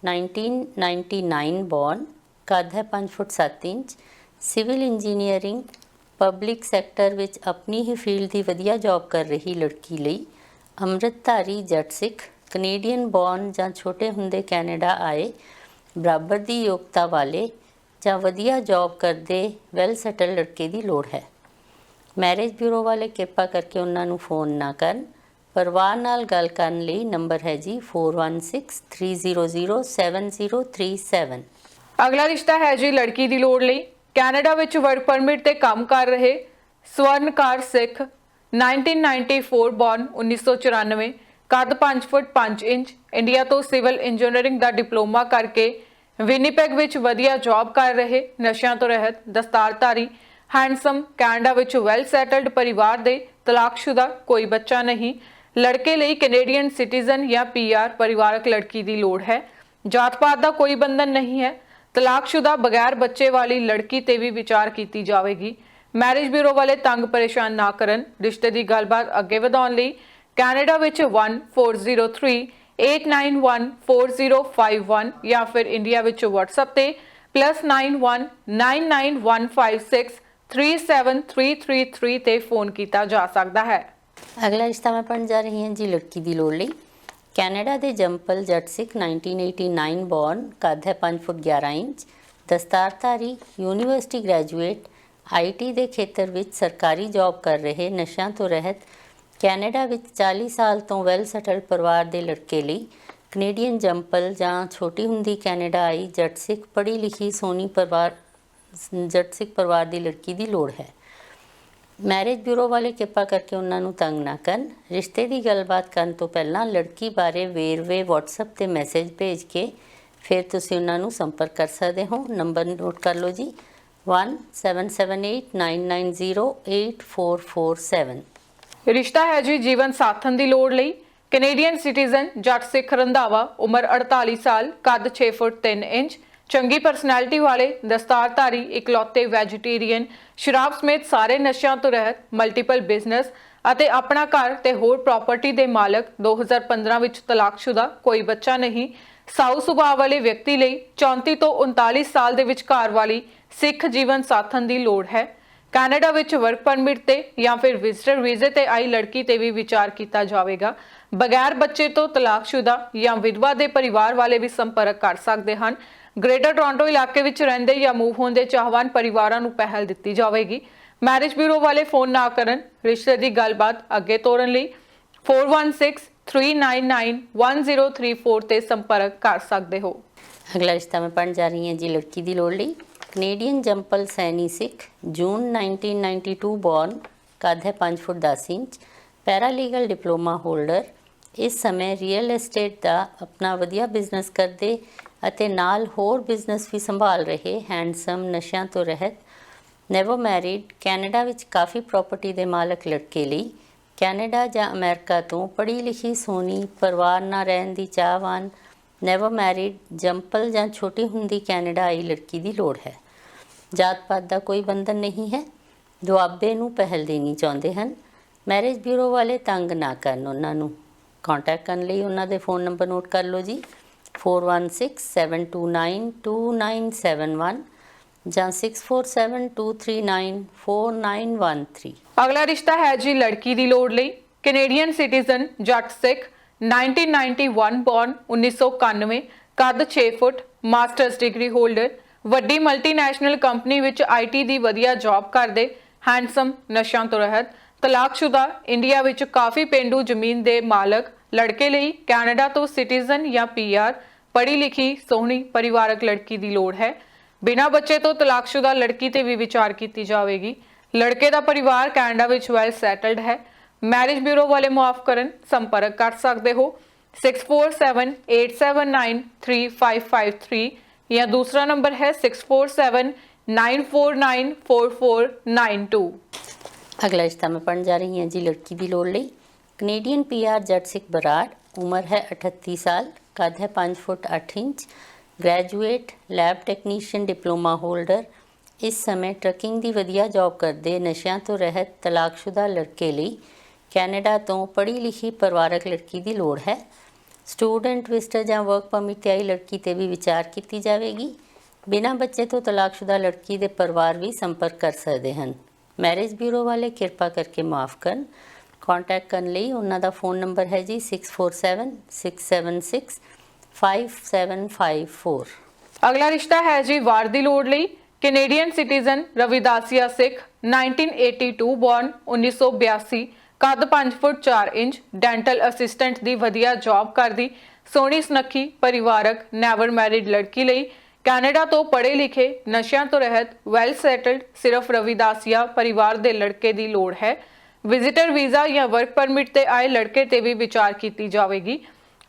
1999 ਬੌਰਨ, ਕੱਦ ਹੈ 5 ਫੁੱਟ 7 inch, civil engineering, public sector ਵਿੱਚ ਆਪਣੀ ਹੀ ਫੀਲਡ ਦੀ ਵਧੀਆ ਜੌਬ ਕਰ ਰਹੀ ਲੜਕੀ ਲਈ ਅੰਮ੍ਰਿਤਧਾਰੀ ਜੱਟ ਸਿੱਖ, ਕੈਨੇਡੀਅਨ ਬੌਰਨ ਜਾਂ ਛੋਟੇ ਹੁੰਦੇ ਕੈਨੇਡਾ ਆਏ, ਬਰਾਬਰ ਦੀ ਯੋਗਤਾ ਵਾਲੇ ਜਾਂ ਵਧੀਆ ਜੌਬ ਕਰਦੇ ਵੈਲ ਸੈਟਲ ਲੜਕੇ ਦੀ ਲੋੜ ਹੈ। ਮੈਰਿਜ ਬਿਊਰੋ ਵਾਲੇ ਕਿਰਪਾ ਕਰਕੇ ਉਹਨਾਂ ਨੂੰ ਫੋਨ ਨਾ ਕਰਨ। ਪਰਿਵਾਰ ਨਾਲ ਗੱਲ ਕਰਨ ਲਈ ਨੰਬਰ ਹੈ ਜੀ 4163007037। ਅਗਲਾ ਰਿਸ਼ਤਾ ਹੈ ਜੀ ਲੜਕੀ ਦੀ ਲੋੜ ਲਈ। ਕੈਨੇਡਾ ਵਿੱਚ ਵਰਕ ਪਰਮਿਟ ਤੇ ਕੰਮ ਕਰ ਰਹੇ ਸਵਰਨਕਾਰ ਸਿੱਖ, 1994 ਬੌਰਨ, 1994, ਕੱਦ 5 ਫੁੱਟ 5 ਇੰਚ, ਇੰਡੀਆ ਤੋਂ ਸਿਵਲ ਇੰਜੀਨੀਅਰਿੰਗ ਦਾ ਡਿਪਲੋਮਾ ਕਰਕੇ ਵਿਨੀਪੈਗ ਵਿੱਚ ਵਧੀਆ ਜੌਬ ਕਰ ਰਹੇ, ਨਸ਼ਿਆਂ ਤੋਂ ਰਹਿਤ, ਦਸਤਾਰਧਾਰੀ, ਹੈਂਡਸਮ, ਕੈਨੇਡਾ ਵਿੱਚ ਵੈਲ ਸੈਟਲਡ ਪਰਿਵਾਰ ਦੇ, ਤਲਾਕਸ਼ੁਦਾ, ਕੋਈ ਬੱਚਾ ਨਹੀਂ ਲੜਕੇ ਲਈ ਕੈਨੇਡੀਅਨ ਸਿਟੀਜ਼ਨ ਜਾਂ PR ਪਰਿਵਾਰਕ ਲੜਕੀ ਦੀ ਲੋੜ ਹੈ। ਜਾਤ ਪਾਤ ਦਾ ਕੋਈ ਬੰਧਨ ਨਹੀਂ ਹੈ। ਤਲਾਕਸ਼ੁਦਾ ਬਗੈਰ ਬੱਚੇ ਵਾਲੀ ਲੜਕੀ ਤੇ ਵੀ ਵਿਚਾਰ ਕੀਤੀ ਜਾਵੇਗੀ। ਮੈਰਿਜ ਬਿਊਰੋ ਵਾਲੇ ਤੰਗ ਪਰੇਸ਼ਾਨ ਨਾ ਕਰਨ। ਰਿਸ਼ਤੇ ਦੀ ਗੱਲਬਾਤ ਅੱਗੇ ਵਧਾਉਣ ਲਈ ਕੈਨੇਡਾ ਵਿੱਚ 1403891405 ਜਾਂ ਫਿਰ ਇੰਡੀਆ ਵਿੱਚ WhatsApp ਤੇ +919915637333 ਤੇ ਫੋਨ ਕੀਤਾ ਜਾ ਸਕਦਾ ਹੈ। ਅਗਲਾ ਰਿਸ਼ਤਾ ਮੈਂ ਪੜ੍ਹਨ ਜਾ ਰਹੀ ਹਾਂ ਜੀ ਲੜਕੀ ਦੀ ਲੋੜ ਲਈ। ਕੈਨੇਡਾ ਦੇ ਜੰਪਲ ਜੱਟ ਸਿੱਖ, 1989 ਬੌਰਨ, ਕੱਦ ਹੈ 5 ਫੁੱਟ 11 ਇੰਚ, ਦਸਤਾਰਧਾਰੀ ਯੂਨੀਵਰਸਿਟੀ ਗ੍ਰੈਜੂਏਟ IT ਦੇ ਖੇਤਰ ਵਿੱਚ ਸਰਕਾਰੀ ਜੌਬ ਕਰ ਰਹੇ ਨਸ਼ਿਆਂ ਤੋਂ ਰਹਿਤ ਕੈਨੇਡਾ ਵਿੱਚ 40 ਸਾਲ ਤੋਂ ਵੈਲ ਸੈਟਲਡ ਪਰਿਵਾਰ ਦੇ ਲੜਕੇ ਲਈ ਕੈਨੇਡੀਅਨ ਜੰਪਲ ਜਾਂ ਛੋਟੀ ਹੁੰਦੀ ਕੈਨੇਡਾ ਆਈ ਜੱਟ ਸਿੱਖ ਪੜ੍ਹੀ ਲਿਖੀ ਸੋਹਣੀ ਜੱਟ ਸਿੱਖ ਪਰਿਵਾਰ ਦੀ ਲੜਕੀ ਦੀ ਲੋੜ ਹੈ। ਮੈਰਿਜ ਬਿਊਰੋ ਵਾਲੇ ਕਿਰਪਾ ਕਰਕੇ ਉਹਨਾਂ ਨੂੰ ਤੰਗ ਨਾ ਕਰਨ। ਰਿਸ਼ਤੇ ਦੀ ਗੱਲਬਾਤ ਕਰਨ ਤੋਂ ਪਹਿਲਾਂ ਲੜਕੀ ਬਾਰੇ ਵੇਰਵੇ WhatsApp ਤੇ ਮੈਸੇਜ ਭੇਜ ਕੇ ਫਿਰ ਤੁਸੀਂ ਉਹਨਾਂ ਨੂੰ ਸੰਪਰਕ ਕਰ ਸਕਦੇ ਹੋ। ਨੰਬਰ ਨੋਟ ਕਰ ਲਓ ਜੀ 177899084447। ਰਿਸ਼ਤਾ ਹੈ ਜੀ ਜੀਵਨ ਸਾਥਣ ਦੀ ਲੋੜ ਲਈ। ਕੈਨੇਡੀਅਨ ਸਿਟੀਜ਼ਨ ਜੱਟ ਸਿੱਖ ਰੰਧਾਵਾ, ਉਮਰ 48 ਸਾਲ, ਕੱਦ 6 ਫੁੱਟ 3 ਇੰਚ, ਚੰਗੀ ਪਰਸਨੈਲਿਟੀ ਵਾਲੇ, ਦਸਤਾਰਧਾਰੀ, ਇਕਲੌਤੇ ਵੈਜੀਟੇਰੀਅਨ, ਸ਼ਰਾਬ ਸਮੇਤ ਸਾਰੇ ਨਸ਼ਿਆਂ ਤੋਂ ਰਹਿਤ, ਮਲਟੀਪਲ ਬਿਜ਼ਨਸ ਅਤੇ ਆਪਣਾ ਘਰ ਤੇ ਹੋਰ ਪ੍ਰਾਪਰਟੀ ਦੇ ਮਾਲਕ, 2015 ਵਿੱਚ ਤਲਾਕਸ਼ੁਦਾ, ਕੋਈ ਬੱਚਾ ਨਹੀਂ, ਸਾਊ ਸੁਭਾਅ ਵਾਲੇ ਵਿਅਕਤੀ ਲਈ 34 ਤੋਂ 39 ਸਾਲ ਦੇ ਵਿਚਕਾਰ ਵਾਲੀ ਸਿੱਖ ਜੀਵਨ ਸਾਥਣ ਦੀ ਲੋੜ ਹੈ। ਕੈਨੇਡਾ ਵਿੱਚ ਵਰਕ ਪਰਮਿਟ ਤੇ ਜਾਂ ਫਿਰ ਵਿਜ਼ਟਰ ਵੀਜ਼ੇ ਤੇ ਆਈ ਲੜਕੀ ਤੇ ਵੀ ਵਿਚਾਰ ਕੀਤਾ ਜਾਵੇਗਾ। ਬਗੈਰ ਬੱਚੇ ਤੋਂ ਤਲਾਕਸ਼ੁਦਾ ਜਾਂ ਵਿਧਵਾ ਦੇ ਪਰਿਵਾਰ ਵਾਲੇ ਵੀ ਸੰਪਰਕ ਕਰ ਸਕਦੇ ਹਨ। ਗ੍ਰੇਟਰ ਟੋਰਾਂਟੋ ਇਲਾਕੇ ਵਿੱਚ ਰਹਿੰਦੇ ਜਾਂ ਮੂਵ ਹੋਣ ਦੇ ਚਾਹਵਾਨ ਪਰਿਵਾਰਾਂ ਨੂੰ ਪਹਿਲ ਦਿੱਤੀ ਜਾਵੇਗੀ। ਮੈਰਿਜ ਬਿਊਰੋ ਵਾਲੇ ਫੋਨ ਨਾ ਕਰਨ। ਰਿਸ਼ਤੇ ਦੀ ਗੱਲਬਾਤ ਅੱਗੇ ਤੋਰਨ ਲਈ 4163991034 ਤੇ ਸੰਪਰਕ ਕਰ ਸਕਦੇ ਹੋ। ਅਗਲਾ ਰਿਸ਼ਤਾ ਮੈਂ ਪੜ੍ਹਨ ਜਾ ਰਹੀ ਹਾਂ ਜੀ ਲੜਕੀ ਦੀ ਲੋੜ ਲਈ। ਕੈਨੇਡੀਅਨ ਜੰਪਲ ਸੈਣੀ ਸਿੱਖ, ਜੂਨ 1992 ਬੋਰਨ, ਕੱਦ ਹੈ 5 ਫੁੱਟ 10 ਇੰਚ, ਪੈਰਾਲੀਗਲ ਡਿਪਲੋਮਾ ਹੋਲਡਰ। ਇਸ ਸਮੇਂ ਰੀਅਲ ਐਸਟੇਟ ਦਾ ਆਪਣਾ ਵਧੀਆ ਬਿਜ਼ਨਸ ਕਰਦੇ ਅਤੇ ਨਾਲ ਹੋਰ ਬਿਜ਼ਨਸ ਵੀ ਸੰਭਾਲ ਰਹੇ, ਹੈਂਡਸਮ, ਨਸ਼ਿਆਂ ਤੋਂ ਰਹਿਤ, ਨੈਵਰ ਮੈਰਿਡ, ਕੈਨੇਡਾ ਵਿੱਚ ਕਾਫੀ ਪ੍ਰਾਪਰਟੀ ਦੇ ਮਾਲਕ ਲੜਕੇ ਲਈ ਕੈਨੇਡਾ ਜਾਂ ਅਮਰੀਕਾ ਤੋਂ ਪੜ੍ਹੀ ਲਿਖੀ ਸੋਹਣੀ ਪਰਿਵਾਰ ਨਾਲ ਰਹਿਣ ਦੀ ਚਾਹਵਾਨ, ਨੈਵਰ ਮੈਰਿਡ, ਜੰਪਲ ਜਾਂ ਛੋਟੀ ਹੁੰਦੀ ਕੈਨੇਡਾ ਆਈ ਲੜਕੀ ਦੀ ਲੋੜ ਹੈ। ਜਾਤ ਪਾਤ ਦਾ ਕੋਈ ਬੰਧਨ ਨਹੀਂ ਹੈ। ਦੁਆਬੇ ਨੂੰ ਪਹਿਲ ਦੇਣੀ ਚਾਹੁੰਦੇ ਹਨ। ਮੈਰਿਜ ਬਿਊਰੋ ਵਾਲੇ ਤੰਗ ਨਾ ਕਰਨ ਉਹਨਾਂ ਨੂੰ। ਕੰਟੈਕਟ ਕਰਨ ਲਈ ਉਹਨਾਂ ਦੇ ਫ਼ੋਨ ਨੰਬਰ ਨੋਟ ਕਰ ਲਓ ਜੀ 4167292971 ਜਾਂ 6472394913। ਅਗਲਾ ਰਿਸ਼ਤਾ ਹੈ ਜੀ ਲੜਕੀ ਦੀ ਲੋੜ ਲਈ। ਕੈਨੇਡੀਅਨ ਸਿਟੀਜ਼ਨ ਜੱਟ ਸਿੱਖ, 1991 ਬੋਰਨ, 1991, ਕੱਦ 6 ਫੁੱਟ, ਮਾਸਟਰਸ ਡਿਗਰੀ ਹੋਲਡਰ, ਵੱਡੀ ਮਲਟੀਨੈਸ਼ਨਲ ਕੰਪਨੀ ਵਿੱਚ IT ਦੀ ਵਧੀਆ ਜੌਬ ਕਰਦੇ, ਹੈਂਡਸਮ, ਨਸ਼ਿਆਂ ਤੋਂ ਰਹਿਤ, ਤਲਾਕਸ਼ੁਦਾ, ਇੰਡੀਆ ਵਿੱਚ ਕਾਫੀ ਪੇਂਡੂ ਜ਼ਮੀਨ ਦੇ ਮਾਲਕ ਲੜਕੇ ਲਈ ਕੈਨੇਡਾ ਤੋਂ ਸਿਟੀਜ਼ਨ ਜਾਂ PR, ਪੜ੍ਹੀ ਲਿਖੀ ਸੋਹਣੀ ਪਰਿਵਾਰਕ ਲੜਕੀ ਦੀ ਲੋੜ ਹੈ। ਬਿਨਾਂ ਬੱਚੇ ਤੋਂ ਤਲਾਕਸ਼ੁਦਾ ਲੜਕੀ ਤੇ ਵੀ ਵਿਚਾਰ ਕੀਤੀ ਜਾਵੇਗੀ। ਲੜਕੇ ਦਾ ਪਰਿਵਾਰ ਕੈਨੇਡਾ ਵਿੱਚ ਵੈਲ ਸੈਟਲਡ ਹੈ। ਮੈਰਿਜ ਬਿਊਰੋ ਵਾਲੇ ਮੁਆਫ ਕਰਨ ਸੰਪਰਕ ਕਰ ਸਕਦੇ ਹੋ 6478793553 ਜਾਂ ਦੂਸਰਾ ਨੰਬਰ ਹੈ 6479494492। ਅਗਲਾ ਰਿਸ਼ਤਾ ਮੈਂ ਪੜ੍ਹਨ ਜਾ ਰਹੀ ਹਾਂ ਜੀ ਲੜਕੀ ਦੀ ਲੋੜ ਲਈ। ਕੈਨੇਡੀਅਨ PR ਜੱਟ ਸਿੱਖ ਬਰਾੜ, ਉਮਰ ਹੈ 38 ਸਾਲ, ਕੱਦ ਹੈ 5 foot 8 inch, graduate, lab technician diploma holder. ਇਸ ਸਮੇਂ ਟਰੱਕਿੰਗ ਦੀ ਵਧੀਆ ਜੌਬ ਕਰਦੇ, ਨਸ਼ਿਆਂ ਤੋਂ ਰਹਿਤ, ਤਲਾਕਸ਼ੁਦਾ ਲੜਕੇ ਲਈ ਕੈਨੇਡਾ ਤੋਂ ਪੜ੍ਹੀ ਲਿਖੀ ਪਰਿਵਾਰਕ ਲੜਕੀ ਦੀ ਲੋੜ ਹੈ। ਸਟੂਡੈਂਟ, ਵਿਜ਼ਟਰ ਜਾਂ ਵਰਕ ਪਰਮਿਟ ਤੇ ਆਈ ਲੜਕੀ ਤੇ ਵੀ ਵਿਚਾਰ ਕੀਤੀ ਜਾਵੇਗੀ। ਬਿਨਾਂ ਬੱਚੇ ਤੋਂ ਤਲਾਕਸ਼ੁਦਾ ਲੜਕੀ ਦੇ ਪਰਿਵਾਰ ਵੀ ਸੰਪਰਕ ਕਰ ਸਕਦੇ ਹਨ। ਮੈਰਿਜ ਬਿਊਰੋ ਵਾਲੇ ਕਿਰਪਾ ਕਰਕੇ ਮਾਫ ਕਰਨ। ਕੰਟੈਕਟ ਕਰਨ ਲਈ ਉਹਨਾਂ ਦਾ ਫ਼ੋਨ ਨੰਬਰ ਹੈ ਜੀ 6476765754। ਅਗਲਾ ਰਿਸ਼ਤਾ ਹੈ ਜੀ ਵਾਰ ਦੀ ਲੋੜ ਲਈ। ਕੈਨੇਡੀਅਨ ਸਿਟੀਜ਼ਨ ਰਵਿਦਾਸੀਆ ਸਿੱਖ, 1982 ਬੋਰਨ, 1982, ਕੱਦ 5 ਫੁੱਟ 4 ਇੰਚ, ਡੈਂਟਲ ਅਸਿਸਟੈਂਟ ਦੀ ਵਧੀਆ ਜੌਬ ਕਰਦੀ, ਸੋਹਣੀ ਸੁਨੱਖੀ ਪਰਿਵਾਰਕ ਨੈਵਰ ਮੈਰਿਡ ਲੜਕੀ ਲਈ ਕੈਨੇਡਾ ਤੋਂ ਪੜ੍ਹੇ ਲਿਖੇ, ਨਸ਼ਿਆਂ ਤੋਂ ਰਹਿਤ, ਵੈਲ ਸੈਟਲਡ ਸਿਰਫ ਰਵਿਦਾਸੀਆ ਪਰਿਵਾਰ ਦੇ ਲੜਕੇ ਦੀ ਲੋੜ ਹੈ। ਵਿਜ਼ਿਟਰ ਵੀਜ਼ਾ ਜਾਂ ਵਰਕ ਪਰਮਿਟ ਤੇ ਆਏ ਲੜਕੇ ਤੇ ਵੀ ਵਿਚਾਰ ਕੀਤੀ ਜਾਵੇਗੀ।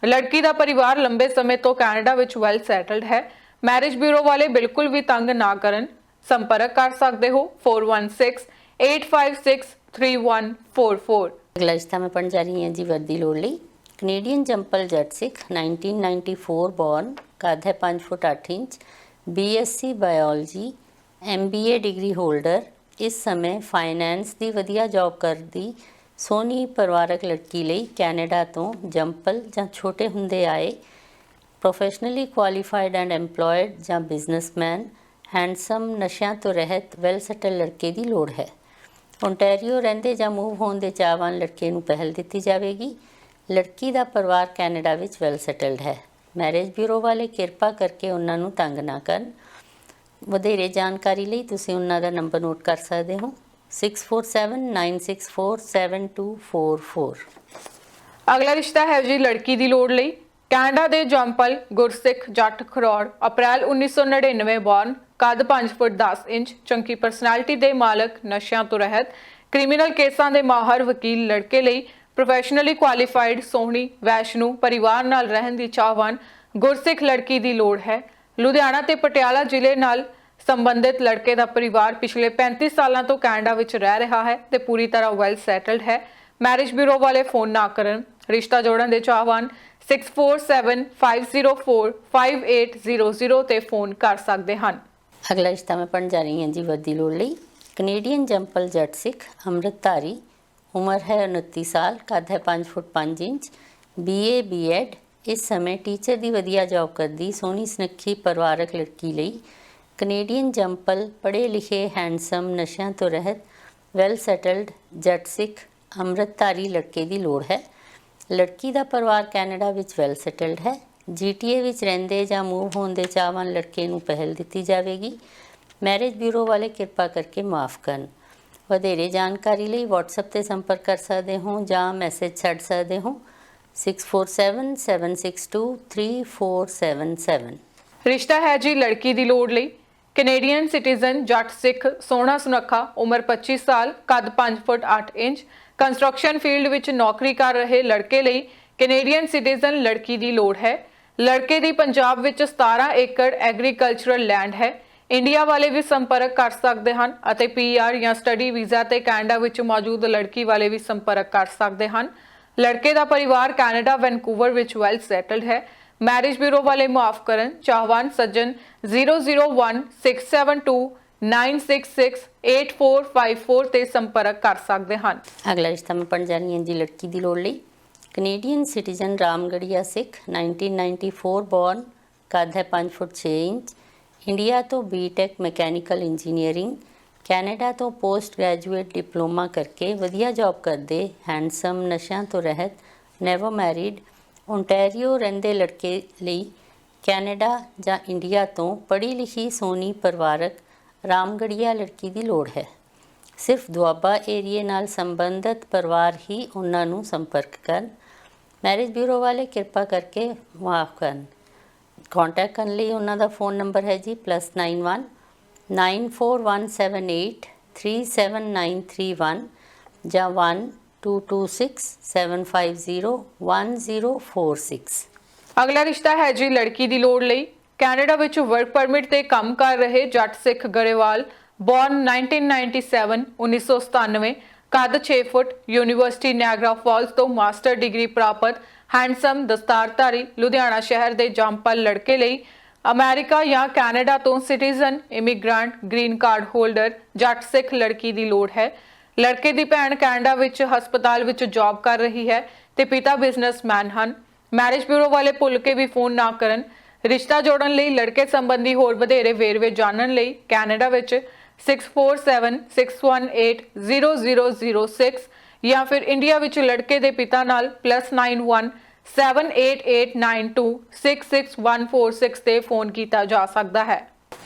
ਲੜਕੀ ਦਾ ਪਰਿਵਾਰ ਲੰਬੇ ਸਮੇਂ ਤੋਂ ਕੈਨੇਡਾ ਵਿੱਚ ਵੈਲ ਸੈਟਲਡ ਹੈ। ਮੈਰਿਜ ਬਿਊਰੋ ਵਾਲੇ ਬਿਲਕੁਲ ਵੀ ਤੰਗ ਨਾ ਕਰਨ। ਸੰਪਰਕ ਕਰ ਸਕਦੇ ਹੋ 4168563144। ਅਗਲਾ ਰਿਸ਼ਤਾ ਮੈਂ ਪੜ੍ਹਨ ਜਾ ਰਹੀ ਹਾਂ ਜੀ ਵਰਦੀ ਲੋੜ ਲਈ। ਕੈਨੇਡੀਅਨ ਜੰਪਲ ਜੱਟ ਸਿੱਖ, 1994 ਬੋਰਨ, ਕੱਦ ਹੈ 5 foot 8 inch, BSc biology, MBA degree holder. ਇਸ ਸਮੇਂ ਫਾਈਨੈਂਸ ਦੀ ਵਧੀਆ ਜੌਬ ਕਰਦੀ, ਸੋਹਣੀ ਪਰਿਵਾਰਕ ਲੜਕੀ ਲਈ ਕੈਨੇਡਾ ਤੋਂ ਜੰਪਲ ਜਾਂ ਛੋਟੇ ਹੁੰਦੇ ਆਏ, ਪ੍ਰੋਫੈਸ਼ਨਲੀ ਕੁਆਲੀਫਾਈਡ ਐਂਡ ਐਮਪਲੋਇਡ ਜਾਂ ਬਿਜ਼ਨਸਮੈਨ, ਹੈਂਡਸਮ, ਨਸ਼ਿਆਂ ਤੋਂ ਰਹਿਤ, ਵੈਲ ਸੈਟਲ ਲੜਕੇ ਦੀ ਲੋੜ ਹੈ। ਓਨਟਾਰੀਓ ਰਹਿੰਦੇ ਜਾਂ ਮੂਵ ਹੋਣ ਦੇ ਚਾਹਵਾਨ ਲੜਕੇ ਨੂੰ ਪਹਿਲ ਦਿੱਤੀ ਜਾਵੇਗੀ। ਲੜਕੀ ਦਾ ਪਰਿਵਾਰ ਕੈਨੇਡਾ ਵਿੱਚ ਵੈਲ ਸੈਟਲਡ ਹੈ। ਮੈਰਿਜ ਬਿਊਰੋ ਵਾਲੇ ਕਿਰਪਾ ਕਰਕੇ ਉਹਨਾਂ ਨੂੰ ਤੰਗ ਨਾ ਕਰਨ। ਵਧੇਰੇ ਜਾਣਕਾਰੀ ਲਈ ਤੁਸੀਂ ਉਹਨਾਂ ਦਾ ਨੰਬਰ ਨੋਟ ਕਰ ਸਕਦੇ ਹੋ 6479647244। ਅਗਲਾ ਰਿਸ਼ਤਾ ਹੈ ਜੀ ਲੜਕੀ ਦੀ ਲੋੜ ਲਈ। ਕੈਨੇਡਾ ਦੇ ਜੰਪਲ ਗੁਰਸਿੱਖ ਜੱਟ ਖਰੋੜ ਅਪ੍ਰੈਲ 1999 ਬੌਰਨ, ਕੱਦ 5 ਫੁੱਟ 10 ਇੰਚ, ਚੰਗੀ ਪਰਸਨੈਲਿਟੀ ਦੇ ਮਾਲਕ, ਨਸ਼ਿਆਂ ਤੋਂ ਰਹਿਤ, ਕ੍ਰਿਮੀਨਲ ਕੇਸਾਂ ਦੇ ਮਾਹਰ ਵਕੀਲ ਲੜਕੇ ਲਈ ਪ੍ਰੋਫੈਸ਼ਨਲੀ ਕੁਆਲੀਫਾਈਡ, ਸੋਹਣੀ, ਵੈਸ਼ਨੂ, ਪਰਿਵਾਰ ਨਾਲ ਰਹਿਣ ਦੀ ਚਾਹਵਾਨ ਗੁਰਸਿੱਖ ਲੜਕੀ ਦੀ ਲੋੜ ਹੈ। ਲੁਧਿਆਣਾ ਤੇ ਪਟਿਆਲਾ ਜ਼ਿਲ੍ਹੇ ਨਾਲ ਸੰਬੰਧਿਤ ਲੜਕੇ ਦਾ ਪਰਿਵਾਰ ਪਿਛਲੇ 35 ਸਾਲਾਂ ਤੋਂ ਕੈਨੇਡਾ ਵਿੱਚ ਰਹਿ ਰਿਹਾ ਹੈ ਤੇ ਪੂਰੀ ਤਰ੍ਹਾਂ ਵੈਲ ਸੈਟਲਡ ਹੈ। ਮੈਰਿਜ ਬਿਊਰੋ ਵਾਲੇ ਫੋਨ ਨਾ ਕਰਨ। ਰਿਸ਼ਤਾ ਜੋੜਨ ਦੇ ਚਾਹਵਾਨ 6475045800 ਤੇ ਫੋਨ ਕਰ ਸਕਦੇ ਹਨ। ਅਗਲਾ ਰਿਸ਼ਤਾ ਮੈਂ ਪੜ੍ਹਨ ਜਾ ਰਹੀ ਹਾਂ ਜੀ ਵਰਦੀ ਲੋੜ ਲਈ। ਕੈਨੇਡੀਅਨ ਜੰਪਲ ਜੱਟ ਸਿੱਖ ਅੰਮ੍ਰਿਤਧਾਰੀ, ਉਮਰ ਹੈ 29 ਸਾਲ, ਕੱਦ ਹੈ 5 ਫੁੱਟ 5 ਇੰਚ, BA B.Ed, ਇਸ ਸਮੇਂ ਟੀਚਰ ਦੀ ਵਧੀਆ ਜੌਬ ਕਰਦੀ ਸੋਹਣੀ ਸੁਨੱਖੀ ਪਰਿਵਾਰਕ ਲੜਕੀ ਲਈ ਕੈਨੇਡੀਅਨ ਜੰਪਲ ਪੜ੍ਹੇ ਲਿਖੇ ਹੈਂਡਸਮ ਨਸ਼ਿਆਂ ਤੋਂ ਰਹਿਤ ਵੈਲ ਸੈਟਲਡ ਜੱਟ ਸਿੱਖ ਅੰਮ੍ਰਿਤਧਾਰੀ ਲੜਕੇ ਦੀ ਲੋੜ ਹੈ। ਲੜਕੀ ਦਾ ਪਰਿਵਾਰ ਕੈਨੇਡਾ ਵਿੱਚ ਵੈਲ ਸੈਟਲਡ ਹੈ। GTA ਵਿੱਚ ਰਹਿੰਦੇ ਜਾਂ ਮੂਵ ਹੋਣ ਦੇ ਚਾਹਵਾਨ ਲੜਕੇ ਨੂੰ ਪਹਿਲ ਦਿੱਤੀ ਜਾਵੇਗੀ। ਮੈਰਿਜ ਬਿਊਰੋ ਵਾਲੇ ਕਿਰਪਾ ਕਰਕੇ ਮਾਫ ਕਰਨ। ਵਧੇਰੇ ਜਾਣਕਾਰੀ ਲਈ WhatsApp ਤੇ ਸੰਪਰਕ ਕਰ ਸਕਦੇ ਹੋ ਜਾਂ ਮੈਸੇਜ ਛੱਡ ਸਕਦੇ ਹੋ 6477623477। ਰਿਸ਼ਤਾ ਹੈ ਜੀ ਲੜਕੀ ਦੀ ਲੋੜ ਲਈ। ਕੈਨੇਡੀਅਨ ਸਿਟੀਜ਼ਨ ਜੱਟ ਸਿੱਖ, ਸੋਹਣਾ ਸੁਨੱਖਾ, ਉਮਰ 25 ਸਾਲ, ਕੱਦ 5 ਫੁੱਟ 8 ਇੰਚ, ਕੰਸਟਰਕਸ਼ਨ ਫੀਲਡ ਵਿੱਚ ਨੌਕਰੀ ਕਰ ਰਹੇ ਲੜਕੇ ਲਈ ਕੈਨੇਡੀਅਨ ਸਿਟੀਜ਼ਨ ਲੜਕੀ ਦੀ ਲੋੜ ਹੈ। ਲੜਕੇ ਦੀ ਪੰਜਾਬ ਵਿੱਚ 17 ਏਕੜ ਐਗਰੀਕਲਚਰਲ ਲੈਂਡ ਹੈ। ਇੰਡੀਆ ਵਾਲੇ ਵੀ ਸੰਪਰਕ ਕਰ ਸਕਦੇ ਹਨ ਅਤੇ PR ਜਾਂ ਸਟੱਡੀ ਵੀਜ਼ਾ ਤੇ ਕੈਨੇਡਾ ਵਿੱਚ ਮੌਜੂਦ ਲੜਕੀ ਵਾਲੇ ਵੀ ਸੰਪਰਕ ਕਰ ਸਕਦੇ ਹਨ। ਲੜਕੇ ਦਾ ਪਰਿਵਾਰ ਕੈਨੇਡਾ ਵੈਨਕੂਵਰ ਵਿੱਚ ਵੈਲ ਸੈਟਲਡ ਹੈ। ਮੈਰਿਜ ਬਿਊਰੋ ਵਾਲੇ ਮਾਫ ਕਰਨ। ਚਾਹਵਾਨ ਸੱਜਣ 0016729668454 ਤੇ ਸੰਪਰਕ ਕਰ ਸਕਦੇ ਹਨ। ਅਗਲਾ ਰਿਸ਼ਤਾ ਮੈਂ ਪੜ੍ਹਨ ਜਾ ਰਹੀ ਹਾਂ ਜੀ ਲੜਕੀ ਦੀ ਲੋੜ ਲਈ। ਕੈਨੇਡੀਅਨ ਸਿਟੀਜ਼ਨ ਰਾਮਗੜੀਆ ਸਿੱਖ, 1994 ਬੌਰਨ, ਕੱਦ ਹੈ 5 ਫੁੱਟ 6 ਇੰਚ, ਇੰਡੀਆ ਤੋਂ B.Tech ਮੈਕੈਨੀਕਲ ਇੰਜੀਨੀਅਰਿੰਗ, ਕੈਨੇਡਾ ਤੋਂ ਪੋਸਟ ਗ੍ਰੈਜੂਏਟ ਡਿਪਲੋਮਾ ਕਰਕੇ ਵਧੀਆ ਜੌਬ ਕਰਦੇ ਹੈਂਡਸਮ ਨਸ਼ਿਆਂ ਤੋਂ ਰਹਿਤ ਨੈਵਰ ਮੈਰਿਡ ਓਨਟਾਰੀਓ ਰਹਿੰਦੇ ਲੜਕੇ ਲਈ ਕੈਨੇਡਾ ਜਾਂ ਇੰਡੀਆ ਤੋਂ ਪੜ੍ਹੀ ਲਿਖੀ ਸੋਹਣੀ ਪਰਿਵਾਰਕ ਰਾਮਗੜੀਆ ਲੜਕੀ ਦੀ ਲੋੜ ਹੈ। ਸਿਰਫ ਦੁਆਬਾ ਏਰੀਏ ਨਾਲ ਸੰਬੰਧਿਤ ਪਰਿਵਾਰ ਹੀ ਉਹਨਾਂ ਨੂੰ ਸੰਪਰਕ ਕਰਨ। ਮੈਰਿਜ ਬਿਊਰੋ ਵਾਲੇ ਕਿਰਪਾ ਕਰਕੇ ਮਾਫ ਕਰਨ। ਕੰਟੈਕਟ ਕਰਨ ਲਈ ਉਹਨਾਂ ਦਾ ਫੋਨ ਨੰਬਰ ਹੈ ਜੀ +91 9417837931 ਜਾਂ 122675011046। ਅਗਲਾ ਰਿਸ਼ਤਾ ਹੈ ਜੀ ਲੜਕੀ ਦੀ ਲੋੜ ਲਈ। ਕੈਨੇਡਾ ਵਿੱਚ ਵਰਕ ਪਰਮਿਟ ਤੇ ਕੰਮ ਕਰ ਰਹੇ ਜੱਟ ਸਿੱਖ ਗਰੇਵਾਲ, ਬੌਰਨ 1997, 1997, ਕੱਦ 6 ਫੁੱਟ, ਯੂਨੀਵਰਸਿਟੀ ਨਿਆਗਰਾ ਫਾਲਸ ਤੋਂ ਮਾਸਟਰ ਡਿਗਰੀ ਪ੍ਰਾਪਤ, ਹੈਂਡਸਮ, ਦਸਤਾਰਧਾਰੀ, ਲੁਧਿਆਣਾ ਸ਼ਹਿਰ ਦੇ ਜੰਪਲ ਲੜਕੇ ਲਈ ਅਮਰੀਕਾ ਜਾਂ ਕੈਨੇਡਾ ਤੋਂ citizen, immigrant, green card holder ਜੱਟ ਸਿੱਖ ਲੜਕੀ ਦੀ ਲੋੜ ਹੈ। ਲੜਕੇ ਦੀ ਭੈਣ ਕੈਨੇਡਾ ਵਿੱਚ ਹਸਪਤਾਲ ਵਿੱਚ ਜੌਬ ਕਰ ਰਹੀ ਹੈ ਤੇ ਪਿਤਾ ਬਿਜ਼ਨਸਮੈਨ ਹਨ। ਮੈਰਿਜ ਬਿਊਰੋ ਵਾਲੇ ਭੁੱਲ ਕੇ ਵੀ ਫੋਨ ਨਾ ਕਰਨ। ਰਿਸ਼ਤਾ ਜੋੜਨ ਲਈ ਲੜਕੇ ਸੰਬੰਧੀ ਹੋਰ ਵਧੇਰੇ ਵੇਰਵੇ ਜਾਣਨ ਲਈ ਕੈਨੇਡਾ ਵਿੱਚ 6476180006 ਜਾਂ ਫਿਰ ਇੰਡੀਆ ਵਿੱਚ ਲੜਕੇ ਦੇ ਪਿਤਾ ਨਾਲ +91 7889266146 ਤੇ ਫੋਨ ਕੀਤਾ ਜਾ ਸਕਦਾ ਹੈ।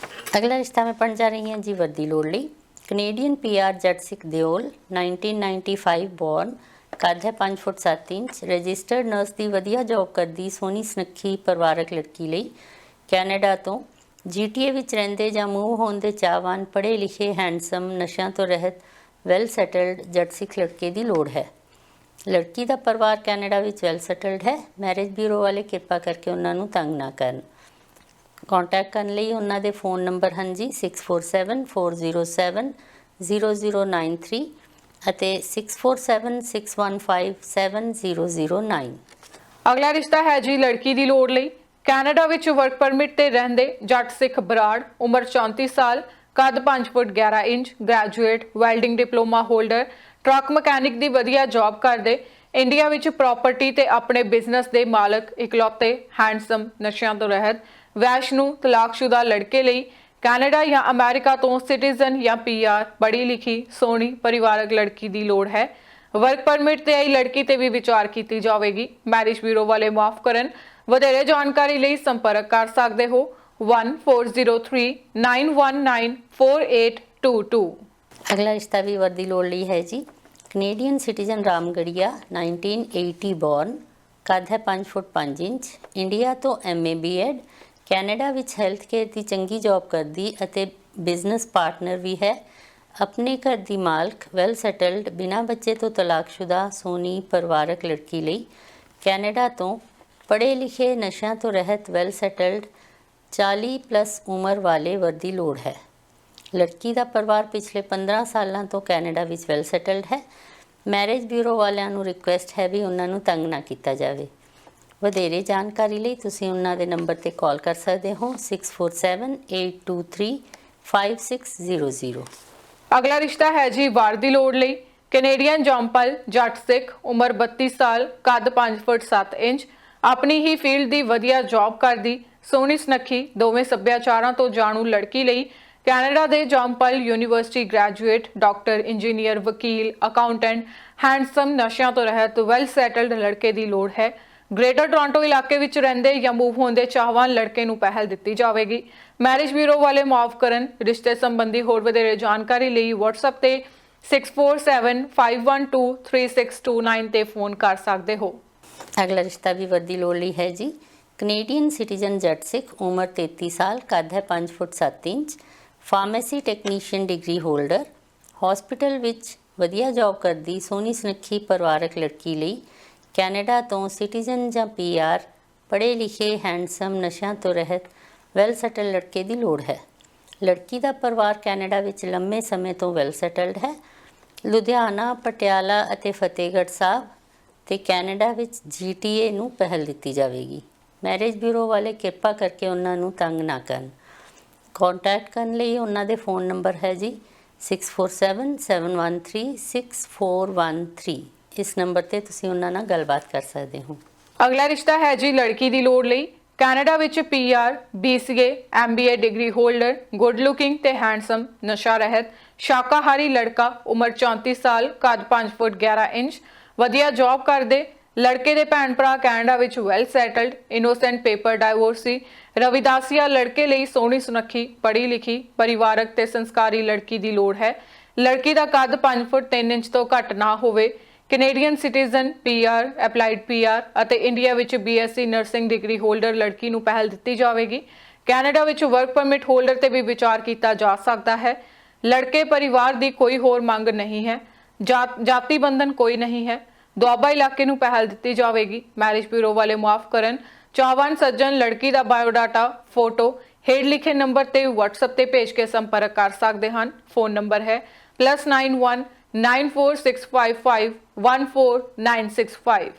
ਅਗਲਾ ਰਿਸ਼ਤਾ ਮੈਂ ਪੜ੍ਹਨ ਜਾ ਰਹੀ ਹਾਂ ਜੀ ਵਰਦੀ ਲੋੜ ਲਈ। ਕੈਨੇਡੀਅਨ PR ਜੱਟ ਸਿੱਖ ਦਿਓਲ, 1995 ਬੌਰਨ, ਕੱਦ ਹੈ 5 ਫੁੱਟ 7 ਇੰਚ, ਰਜਿਸਟਰਡ ਨਰਸ ਦੀ ਵਧੀਆ ਜੌਬ ਕਰਦੀ ਸੋਹਣੀ ਸੁਨੱਖੀ ਪਰਿਵਾਰਕ ਲੜਕੀ ਲਈ ਕੈਨੇਡਾ ਤੋਂ GTA ਵਿੱਚ ਰਹਿੰਦੇ ਜਾਂ ਮੂਵ ਹੋਣ ਦੇ ਚਾਹਵਾਨ ਪੜ੍ਹੇ ਲਿਖੇ ਹੈਂਡਸਮ ਨਸ਼ਿਆਂ ਤੋਂ ਰਹਿਤ ਵੈਲ ਸੈਟਲਡ ਜੱਟ ਸਿੱਖ ਲੜਕੇ ਦੀ ਲੋੜ ਹੈ। ਲੜਕੀ ਦਾ ਪਰਿਵਾਰ ਕੈਨੇਡਾ ਵਿੱਚ ਵੈਲ ਸੈਟਲਡ ਹੈ। ਮੈਰਿਜ ਬਿਊਰੋ ਵਾਲੇ ਕਿਰਪਾ ਕਰਕੇ ਉਹਨਾਂ ਨੂੰ ਤੰਗ ਨਾ ਕਰਨ। ਕੰਟੈਕਟ ਕਰਨ ਲਈ ਉਹਨਾਂ ਦੇ ਫੋਨ ਨੰਬਰ ਹਨ ਜੀ 6474070093 ਅਤੇ 6476157009। ਅਗਲਾ ਰਿਸ਼ਤਾ ਹੈ ਜੀ ਲੜਕੀ ਦੀ ਲੋੜ ਲਈ। ਕੈਨੇਡਾ ਵਿੱਚ ਵਰਕ ਪਰਮਿਟ ਤੇ ਰਹਿੰਦੇ ਜੱਟ ਸਿੱਖ ਬਰਾੜ, ਉਮਰ 34 ਸਾਲ, ਕੱਦ 5 ਫੁੱਟ 11 inch, graduate, welding diploma holder, truck mechanic ਦੀ ਵਧੀਆ ਜੌਬ ਕਰਦੇ, ਇੰਡੀਆ ਵਿੱਚ ਪ੍ਰਾਪਰਟੀ ਤੇ ਆਪਣੇ ਬਿਜ਼ਨਸ ਦੇ ਮਾਲਕ, ਇਕਲੌਤੇ, ਹੈਂਡਸਮ, ਨਸ਼ਿਆਂ ਤੋਂ ਰਹਿਤ, ਵੈਸ਼ਨੂ, ਤਲਾਕਸ਼ੁਦਾ ਲੜਕੇ ਲਈ ਕੈਨੇਡਾ ਜਾਂ ਅਮਰੀਕਾ ਤੋਂ ਸਿਟੀਜ਼ਨ ਜਾਂ PR ਪੜ੍ਹੀ ਲਿਖੀ ਸੋਹਣੀ ਪਰਿਵਾਰਕ ਲੜਕੀ ਦੀ ਲੋੜ ਹੈ। ਵਰਕ ਪਰਮਿਟ ਤੇ ਆਈ ਲੜਕੀ ਤੇ ਵੀ ਵਿਚਾਰ ਕੀਤੀ ਜਾਵੇਗੀ। ਮੈਰਿਜ ਬਿਊਰੋ ਵਾਲੇ ਮਾਫ ਕਰਨ। ਵਧੇਰੇ ਜਾਣਕਾਰੀ ਲਈ ਸੰਪਰਕ ਕਰ ਸਕਦੇ ਹੋ 1403919482 अगला रिश्ता भी वर्दी लोड़ ली है जी। कनेडियन सिटीजन रामगढ़िया 1980 ਬੋਰਨ, ਕੱਦ ਹੈ 5 ਫੁੱਟ 5 ਇੰਚ, ਇੰਡੀਆ ਤੋਂ MA BEd, ਕੈਨੇਡਾ ਵਿੱਚ ਹੈਲਥ ਕੇਅਰ ਦੀ ਚੰਗੀ ਜੌਬ ਕਰਦੀ ਅਤੇ ਬਿਜ਼ਨਸ ਪਾਰਟਨਰ ਵੀ ਹੈ। ਆਪਣੇ ਘਰ ਦੀ ਮਾਲਕ, ਵੈਲ ਸੈਟਲਡ, ਬਿਨਾਂ ਬੱਚੇ ਤੋਂ ਤਲਾਕਸ਼ੁਦਾ, ਸੋਹਣੀ ਪਰਿਵਾਰਕ ਲੜਕੀ ਲਈ ਕੈਨੇਡਾ ਤੋਂ ਪੜ੍ਹੇ ਲਿਖੇ, ਨਸ਼ਿਆਂ ਤੋਂ ਰਹਿਤ, ਵੈਲ ਸੈਟਲਡ 40+ ਉਮਰ ਵਾਲੇ ਵਰਦੀ ਲੋੜ ਹੈ। ਲੜਕੀ ਦਾ ਪਰਿਵਾਰ ਪਿਛਲੇ 15 ਸਾਲਾਂ ਤੋਂ ਕੈਨੇਡਾ ਵਿੱਚ ਵੈਲ ਸੈਟਲਡ ਹੈ। ਮੈਰਿਜ ਬਿਊਰੋ ਵਾਲਿਆਂ ਨੂੰ ਰਿਕੁਐਸਟ ਹੈ ਵੀ ਉਹਨਾਂ ਨੂੰ ਤੰਗ ਨਾ ਕੀਤਾ ਜਾਵੇ। ਵਧੇਰੇ ਜਾਣਕਾਰੀ ਲਈ ਤੁਸੀਂ ਉਹਨਾਂ ਦੇ ਨੰਬਰ ਤੇ ਕਾਲ ਕਰ ਸਕਦੇ ਹੋ 6478235600। ਅਗਲਾ ਰਿਸ਼ਤਾ ਹੈ ਜੀ ਵਾਰ ਦੀ ਲੋੜ ਲਈ। ਕੈਨੇਡੀਅਨ ਜੰਪਲ ਜੱਟ ਸਿੱਖ, ਉਮਰ 32 ਸਾਲ, ਕੱਦ 5 ਫੁੱਟ 7 ਇੰਚ, ਆਪਣੀ ਹੀ ਫੀਲਡ ਦੀ ਵਧੀਆ ਜੌਬ ਕਰਦੀ, ਸੋਹਣੀ ਸੁਨੱਖੀ, ਦੋਵੇਂ ਸੱਭਿਆਚਾਰਾਂ ਤੋਂ ਜਾਣੂ ਲੜਕੀ ਲਈ ਕੈਨੇਡਾ ਦੇ ਜੰਪਲ ਯੂਨੀਵਰਸਿਟੀ ਗ੍ਰੈਜੂਏਟ, ਡਾਕਟਰ, ਇੰਜੀਨੀਅਰ, ਵਕੀਲ, ਅਕਾਊਂਟੈਂਟ, ਹੈਂਡਸਮ, ਨਸ਼ਿਆਂ ਤੋਂ ਰਹਿਤ, ਵੈਲ ਸੈਟਲਡ ਲੜਕੇ ਦੀ ਲੋੜ ਹੈ। ਗ੍ਰੇਟਰ ਟੋਰਾਂਟੋ ਇਲਾਕੇ ਵਿੱਚ ਰਹਿੰਦੇ ਜਾਂ ਮੂਵ ਹੋਣ ਦੇ ਚਾਹਵਾਨ ਲੜਕੇ ਨੂੰ ਪਹਿਲ ਦਿੱਤੀ ਜਾਵੇਗੀ। ਮੈਰਿਜ ਬਿਊਰੋ ਵਾਲੇ ਮੁਆਫ ਕਰਨ। ਰਿਸ਼ਤੇ ਸੰਬੰਧੀ ਹੋਰ ਵਧੇਰੇ ਜਾਣਕਾਰੀ ਲਈ WhatsApp ਤੇ 6475123629 ਤੇ ਫੋਨ ਕਰ ਸਕਦੇ ਹੋ। ਅਗਲਾ ਰਿਸ਼ਤਾ ਵੀ ਵਰਦੀ ਲੋੜ ਲਈ ਹੈ ਜੀ। ਕੈਨੇਡੀਅਨ ਸਿਟੀਜ਼ਨ ਜੱਟ ਸਿੱਖ, ਉਮਰ 33 ਸਾਲ, ਕੱਦ ਹੈ 5 ਫੁੱਟ 7 inch, pharmacy technician degree holder, hospital ਵਿੱਚ ਵਧੀਆ ਜੌਬ ਕਰਦੀ, ਸੋਹਣੀ ਸੁਨੱਖੀ ਪਰਿਵਾਰਕ ਲੜਕੀ ਲਈ ਕੈਨੇਡਾ ਤੋਂ ਸਿਟੀਜ਼ਨ ਜਾਂ PR, ਪੜ੍ਹੇ ਲਿਖੇ, ਹੈਂਡਸਮ, ਨਸ਼ਿਆਂ ਤੋਂ ਰਹਿਤ, ਵੈਲ ਸੈਟਲ ਲੜਕੇ ਦੀ ਲੋੜ ਹੈ। ਲੜਕੀ ਦਾ ਪਰਿਵਾਰ ਕੈਨੇਡਾ ਵਿੱਚ ਲੰਮੇ ਸਮੇਂ ਤੋਂ ਵੈਲ ਸੈਟਲਡ ਹੈ। ਲੁਧਿਆਣਾ, ਪਟਿਆਲਾ ਅਤੇ ਫਤਿਹਗੜ੍ਹ ਸਾਹਿਬ ਤੇ ਕੈਨੇਡਾ ਵਿੱਚ GTA ਨੂੰ ਪਹਿਲ ਦਿੱਤੀ ਜਾਵੇਗੀ। ਮੈਰਿਜ ਬਿਊਰੋ ਵਾਲੇ ਕਿਰਪਾ ਕਰਕੇ ਉਹਨਾਂ ਨੂੰ ਤੰਗ ਨਾ ਕਰਨ। ਕੰਟੈਕਟ ਕਰਨ ਲਈ ਉਹਨਾਂ ਦੇ ਫੋਨ ਨੰਬਰ ਹੈ ਜੀ 6477136413। ਇਸ ਨੰਬਰ ਤੇ ਤੁਸੀਂ ਉਹਨਾਂ ਨਾਲ ਗੱਲਬਾਤ ਕਰ ਸਕਦੇ ਹੋ। ਅਗਲਾ ਰਿਸ਼ਤਾ ਹੈ ਜੀ ਲੜਕੀ ਦੀ ਲੋੜ ਲਈ। ਕੈਨੇਡਾ ਵਿੱਚ PR, BCA, MBA degree holder, good looking ਤੇ ਹੈਂਡਸਮ, ਨਸ਼ਾ ਰਹਿਤ, ਸ਼ਾਕਾਹਾਰੀ ਲੜਕਾ, ਉਮਰ 34 ਸਾਲ, ਕੱਦ 5 ਫੁੱਟ 11 ਇੰਚ, ਵਧੀਆ ਜੌਬ ਕਰਦੇ। ਲੜਕੇ ਦੇ ਭੈਣ ਭਰਾ ਕੈਨੇਡਾ ਵਿੱਚ well settled, innocent paper divorcee, Ravidassia ਲੜਕੇ ਲਈ ਸੋਹਣੀ ਸੁਨੱਖੀ, ਪੜ੍ਹੀ ਲਿਖੀ, ਪਰਿਵਾਰਕ ਤੇ ਸੰਸਕਾਰੀ ਲੜਕੀ ਦੀ ਲੋੜ ਹੈ। ਲੜਕੀ ਦਾ ਕੱਦ 5 ਫੁੱਟ 3 ਇੰਚ ਤੋਂ ਘੱਟ ਨਾ ਹੋਵੇ। Canadian citizen, PR, applied PR ਅਤੇ ਇੰਡੀਆ ਵਿੱਚ BSc ਨਰਸਿੰਗ ਡਿਗਰੀ ਹੋਲਡਰ ਲੜਕੀ ਨੂੰ ਪਹਿਲ ਦਿੱਤੀ ਜਾਵੇਗੀ। ਕੈਨੇਡਾ ਵਿੱਚ ਵਰਕ ਪਰਮਿਟ ਹੋਲਡਰ ਤੇ ਵੀ ਵਿਚਾਰ ਕੀਤਾ ਜਾ ਸਕਦਾ ਹੈ। ਲੜਕੇ ਪਰਿਵਾਰ ਦੀ ਕੋਈ ਹੋਰ ਮੰਗ ਨਹੀਂ ਹੈ। ਜਾਤੀ ਬੰਧਨ ਕੋਈ ਨਹੀਂ ਹੈ। ਦੁਆਬਾ ਇਲਾਕੇ ਨੂੰ ਪਹਿਲ ਦਿੱਤੀ ਜਾਵੇਗੀ। ਮੈਰਿਜ ਬਿਊਰੋ ਵਾਲੇ ਮੁਆਫ ਕਰਨ। ਚਾਹਵਾਨ ਸੱਜਣ ਲੜਕੀ ਦਾ ਬਾਇਓਡਾਟਾ, ਫੋਟੋ ਹੇਠ ਲਿਖੇ ਨੰਬਰ ਤੇ WhatsApp ਤੇ ਭੇਜ ਕੇ ਸੰਪਰਕ ਕਰ ਸਕਦੇ ਹਨ। ਫੋਨ ਨੰਬਰ ਹੈ +919465514965।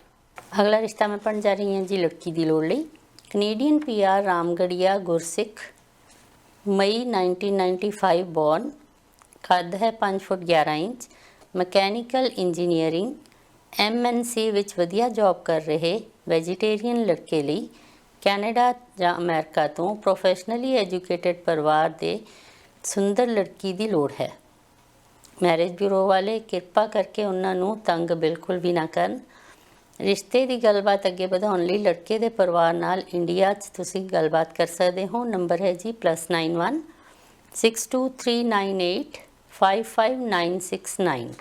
ਅਗਲਾ ਰਿਸ਼ਤਾ ਮੈਂ ਪੜ੍ਹਨ ਜਾ ਰਹੀ ਹਾਂ ਜੀ ਲੜਕੀ ਦੀ ਲੋੜ ਲਈ। ਕੈਨੇਡੀਅਨ PR ਰਾਮਗੜੀਆ ਗੁਰਸਿੱਖ, ਮਈ 1995 ਬੋਰਨ, ਕੱਦ ਹੈ 5 ਫੁੱਟ 11 ਇੰਚ, ਮਕੈਨੀਕਲ ਇੰਜੀਨੀਅਰਿੰਗ, MNC ਵਿੱਚ ਵਧੀਆ ਜੌਬ ਕਰ ਰਹੇ ਵੈਜੀਟੇਰੀਅਨ ਲੜਕੇ ਲਈ ਕੈਨੇਡਾ ਜਾਂ ਅਮਰੀਕਾ ਤੋਂ ਪ੍ਰੋਫੈਸ਼ਨਲੀ ਐਜੂਕੇਟਡ ਪਰਿਵਾਰ ਦੇ ਸੁੰਦਰ ਲੜਕੀ ਦੀ ਲੋੜ ਹੈ। ਮੈਰਿਜ ਬਿਊਰੋ ਵਾਲੇ ਕਿਰਪਾ ਕਰਕੇ ਉਹਨਾਂ ਨੂੰ ਤੰਗ ਬਿਲਕੁਲ ਵੀ ਨਾ ਕਰਨ। ਰਿਸ਼ਤੇ ਦੀ ਗੱਲਬਾਤ ਅੱਗੇ ਵਧਾਉਣ ਲਈ ਲੜਕੇ ਦੇ ਪਰਿਵਾਰ ਨਾਲ ਇੰਡੀਆ 'ਚ ਤੁਸੀਂ ਗੱਲਬਾਤ ਕਰ ਸਕਦੇ ਹੋ। ਨੰਬਰ ਹੈ ਜੀ +91 6239855969।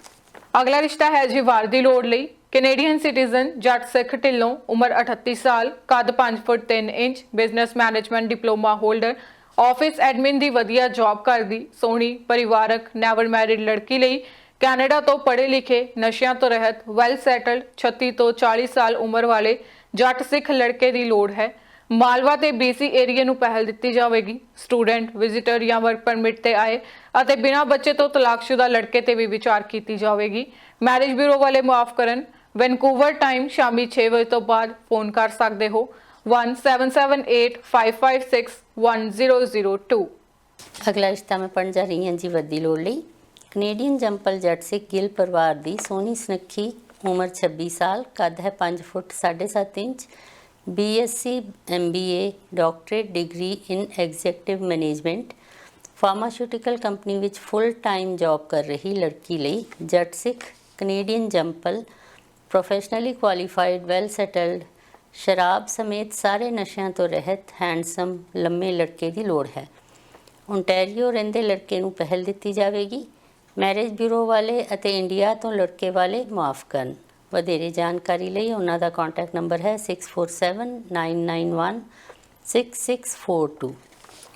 ਅਗਲਾ ਰਿਸ਼ਤਾ ਹੈ ਜੀ ਵਾਰ ਦੀ ਲੋੜ ਲਈ। ਕੈਨੇਡੀਅਨ ਸਿਟੀਜ਼ਨ ਜੱਟ ਸਿੱਖ ਢਿੱਲੋਂ, ਉਮਰ 38 ਸਾਲ, ਕੱਦ 5 foot 3 inch, business management diploma holder, office admin ਦੀ ਵਧੀਆ ਜੌਬ ਕਰਦੀ, ਸੋਹਣੀ ਪਰਿਵਾਰਕ ਨੈਵਰ ਮੈਰਿਡ ਲੜਕੀ ਲਈ ਕੈਨੇਡਾ ਤੋਂ ਪੜ੍ਹੇ ਲਿਖੇ, ਨਸ਼ਿਆਂ ਤੋਂ ਰਹਿਤ, ਵੈਲ ਸੈਟਲਡ 36 ਤੋਂ 40 ਸਾਲ ਉਮਰ ਵਾਲੇ ਜੱਟ ਸਿੱਖ ਲੜਕੇ ਦੀ ਲੋੜ ਹੈ। ਮਾਲਵਾ ਤੇ BC ਏਰੀਆ ਨੂੰ ਪਹਿਲ ਦਿੱਤੀ ਜਾਵੇਗੀ। ਸਟੂਡੈਂਟ, ਵਿਜ਼ਿਟਰ ਜਾਂ ਵਰਕ ਪਰਮਿਟ ਤੇ ਆਏ ਅਤੇ ਬਿਨਾਂ ਬੱਚੇ ਤੋਂ ਤਲਾਕਸ਼ੁਦਾ ਲੜਕੇ ਤੇ ਵੀ ਵਿਚਾਰ ਕੀਤੀ ਜਾਵੇਗੀ। ਮੈਰਿਜ ਬਿਊਰੋ ਵਾਲੇ ਮੁਆਫ ਕਰਨ। ਵੈਨਕੂਵਰ ਟਾਈਮ ਸ਼ਾਮੀ 6 ਵਜੇ ਤੋਂ ਬਾਅਦ ਫੋਨ ਕਰ ਸਕਦੇ ਹੋ 177855610002। ਅਗਲਾ ਰਿਸ਼ਤਾ ਮੈਂ ਪੜ੍ਹਨ ਜਾ ਰਹੀ ਹਾਂ ਜੀ ਵਰਦੀ ਲੋੜ ਲਈ। ਕੈਨੇਡੀਅਨ ਜੰਪਲ ਜੱਟ ਸਿੱਖ ਗਿੱਲ ਪਰਿਵਾਰ ਦੀ ਸੋਹਣੀ ਸੁਨੱਖੀ, ਉਮਰ 26 ਸਾਲ, ਕੱਦ ਹੈ 5 foot 7.5 inch, BSc MBA doctorate degree in executive management, pharmaceutical company ਵਿੱਚ ਫੁੱਲ ਟਾਈਮ ਜੌਬ ਕਰ ਰਹੀ ਲੜਕੀ ਲਈ ਜੱਟ ਸਿੱਖ, ਕੈਨੇਡੀਅਨ ਜੰਪਲ, ਪ੍ਰੋਫੈਸ਼ਨਲੀ ਕੁਆਲੀਫਾਈਡ, ਵੈਲ ਸੈਟਲਡ, शराब समेत सारे नशिਆਂ ਤੋਂ ਰਹਿਤ हैंडसम लम्मे लड़के ਦੀ ਲੋੜ ਹੈ। ओंटारियो ਰਹਿੰਦੇ ਲੜਕੇ ਨੂੰ ਪਹਿਲ ਦਿੱਤੀ ਜਾਵੇਗੀ। ਮੈਰਿਜ ਬਿਊਰੋ ਵਾਲੇ ਅਤੇ ਇੰਡੀਆ ਤੋਂ ਲੜਕੇ ਵਾਲੇ ਮੁਆਫ ਕਰਨ। ਵਧੇਰੇ ਜਾਣਕਾਰੀ ਲਈ ਉਹਨਾਂ ਦਾ ਕੰਟੈਕਟ ਨੰਬਰ ਹੈ 6479916642।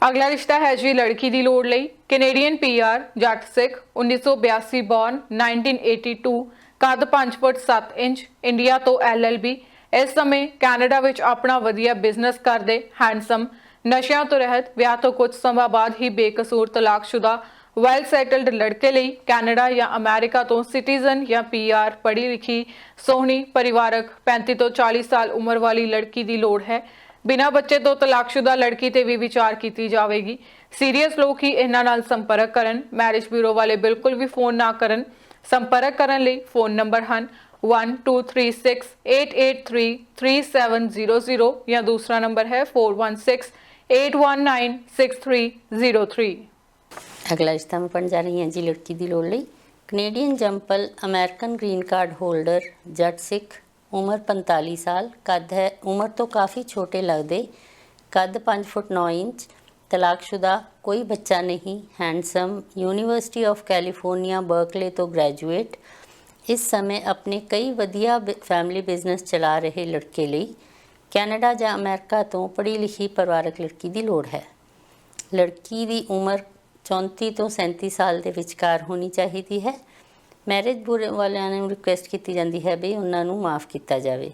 ਅਗਲਾ ਰਿਸ਼ਤਾ ਹੈ ਜੀ ਲੜਕੀ ਦੀ ਲੋੜ ਲਈ। ਕੈਨੇਡੀਅਨ ਪੀਆਰ, ਜੱਟ ਸਿੱਖ, 1982 ਬੌਰਨ, 1982, ਕੱਦ 5 ਫੁੱਟ 7 ਇੰਚ, ਇੰਡੀਆ ਤੋਂ LLB। ਇਸ ਸਮੇਂ ਕੈਨੇਡਾ ਵਿੱਚ ਆਪਣਾ ਵਧੀਆ ਬਿਜ਼ਨਸ ਕਰਦੇ, ਹੈਂਡਸਮ, ਨਸ਼ਿਆਂ ਤੋਂ ਰਹਿਤ, ਵਿਆਹ ਤੋਂ ਕੁਝ ਸਮਾਂ ਬਾਅਦ ਹੀ ਬੇਕਸੂਰ ਤਲਾਕਸ਼ੁਦਾ ਵੈਲ ਸੈਟਲਡ ਲੜਕੇ ਲਈ ਕੈਨੇਡਾ ਜਾਂ ਅਮਰੀਕਾ ਤੋਂ ਸਿਟੀਜ਼ਨ ਜਾਂ ਪੀਆਰ ਪੜ੍ਹੀ ਲਿਖੀ ਸੋਹਣੀ ਪਰਿਵਾਰਕ 35 ਤੋਂ 40 ਸਾਲ ਉਮਰ ਵਾਲੀ ਲੜਕੀ ਦੀ ਲੋੜ ਹੈ। ਬਿਨਾਂ ਬੱਚੇ ਤੋਂ ਤਲਾਕਸ਼ੁਦਾ ਲੜਕੀ ਤੇ ਵੀ ਵਿਚਾਰ ਕੀਤੀ ਜਾਵੇਗੀ। ਸੀਰੀਅਸ ਲੋਕ ਹੀ ਇਹਨਾਂ ਨਾਲ ਸੰਪਰਕ ਕਰਨ। ਮੈਰਿਜ ਬਿਊਰੋ ਵਾਲੇ ਬਿਲਕੁਲ ਵੀ ਫੋਨ ਨਾ ਕਰਨ। ਸੰਪਰਕ ਕਰਨ ਲਈ ਫੋਨ ਨੰਬਰ ਹਨ 123688333700 ਜਾਂ ਦੂਸਰਾ ਨੰਬਰ ਹੈ 4168196303। अगला रिश्ता में पढ़ जा रही हैं जी लड़की की लोड़ लई। कनेडियन जंपल American green card holder, Jatt Sikh, उम्र 45 साल, कद है उम्र तो काफ़ी छोटे लगते, कद 5 फुट 9 इंच, तलाकशुदा, कोई बच्चा नहीं, handsome, university of California Berkeley तो ग्रैजुएट, इस समय अपने कई वधिया फैमिली बिजनेस चला रहे लड़के ਲਈ ਕੈਨੇਡਾ ਜਾਂ ਅਮਰੀਕਾ ਤੋਂ ਪੜ੍ਹੀ ਲਿਖੀ ਪਰਿਵਾਰਕ ਲੜਕੀ ਦੀ ਲੋੜ ਹੈ। ਲੜਕੀ ਦੀ ਉਮਰ 34 ਤੋਂ 37 ਸਾਲ ਦੇ ਵਿਚਕਾਰ ਹੋਣੀ ਚਾਹੀਦੀ ਹੈ। ਮੈਰਿਜ ਬਿਊਰੋ ਵਾਲਿਆਂ ਨੂੰ ਰਿਕੁਐਸਟ ਕੀਤੀ ਜਾਂਦੀ ਹੈ ਵੀ ਉਹਨਾਂ ਨੂੰ ਮਾਫ ਕੀਤਾ ਜਾਵੇ।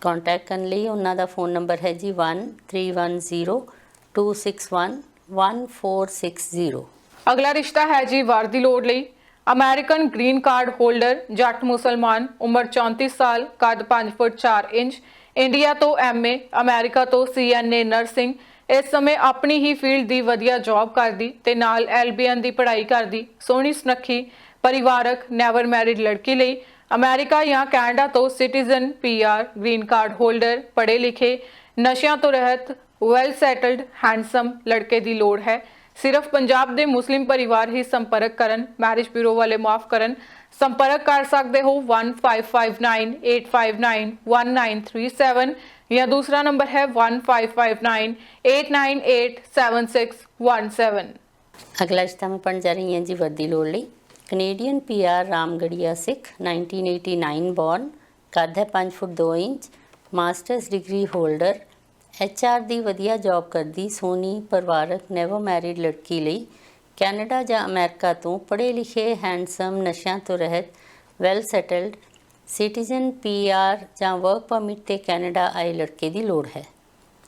ਕੰਟੈਕਟ ਕਰਨ ਲਈ ਉਹਨਾਂ ਦਾ ਫੋਨ ਨੰਬਰ ਹੈ ਜੀ 131026111460। ਅਗਲਾ ਰਿਸ਼ਤਾ ਹੈ ਜੀ ਵਰ ਦੀ ਲੋੜ ਲਈ। ਅਮਰੀਕਨ ਗ੍ਰੀਨ ਕਾਰਡ ਹੋਲਡਰ, ਜੱਟ ਮੁਸਲਮਾਨ, ਉਮਰ 34 ਸਾਲ, ਕੱਦ 5 ਫੁੱਟ 4 ਇੰਚ, ਇੰਡੀਆ ਤੋਂ MA, ਅਮਰੀਕਾ ਤੋਂ CNA ਨਰਸਿੰਗ। ਇਸ ਸਮੇਂ ਆਪਣੀ ਹੀ ਫੀਲਡ ਦੀ ਵਧੀਆ ਜੌਬ ਕਰਦੀ ਤੇ ਨਾਲ LBN ਦੀ ਪੜ੍ਹਾਈ ਕਰਦੀ ਸੋਹਣੀ ਸੁਨੱਖੀ ਪਰਿਵਾਰਕ ਨੈਵਰ ਮੈਰਿਡ ਲੜਕੀ ਲਈ ਅਮਰੀਕਾ ਜਾਂ ਕੈਨੇਡਾ ਤੋਂ citizen, PR, green card holder, ਪੜ੍ਹੇ ਲਿਖੇ, ਨਸ਼ਿਆਂ ਤੋਂ ਰਹਿਤ, ਵੈਲ ਸੈਟਲਡ, ਹੈਂਡਸਮ ਲੜਕੇ ਦੀ ਲੋੜ ਹੈ। ਸਿਰਫ ਪੰਜਾਬ ਦੇ ਮੁਸਲਿਮ ਪਰਿਵਾਰ ਹੀ ਸੰਪਰਕ ਕਰਨ। ਮੈਰਿਜ ਬਿਊਰੋ ਵਾਲੇ ਮਾਫ ਕਰਨ। ਸੰਪਰਕ ਕਰ ਸਕਦੇ ਹੋ 155985911937 ਜਾਂ ਦੂਸਰਾ ਨੰਬਰ ਹੈ 155989871617। अगला रिश्ता में पढ़ जा रही हैं जी वर्दी लोड़ लई। Canadian PR, Ramgarhia Sikh, 1989 born, कद है 5 foot 2 inch, masters degree holder, HR ਦੀ ਵਧੀਆ ਜੌਬ ਕਰਦੀ ਸੋਹਣੀ ਪਰਿਵਾਰਕ ਨੈਵਰ ਮੈਰਿਡ ਲੜਕੀ ਲਈ ਕੈਨੇਡਾ ਜਾਂ ਅਮਰੀਕਾ ਤੋਂ ਪੜ੍ਹੇ ਲਿਖੇ, ਹੈਂਡਸਮ, ਨਸ਼ਿਆਂ ਤੋਂ ਰਹਿਤ, ਵੈਲ ਸੈਟਲਡ, ਸਿਟੀਜ਼ਨ, PR ਜਾਂ ਵਰਕ ਪਰਮਿਟ ਤੇ ਕੈਨੇਡਾ ਆਏ ਲੜਕੇ ਦੀ ਲੋੜ ਹੈ।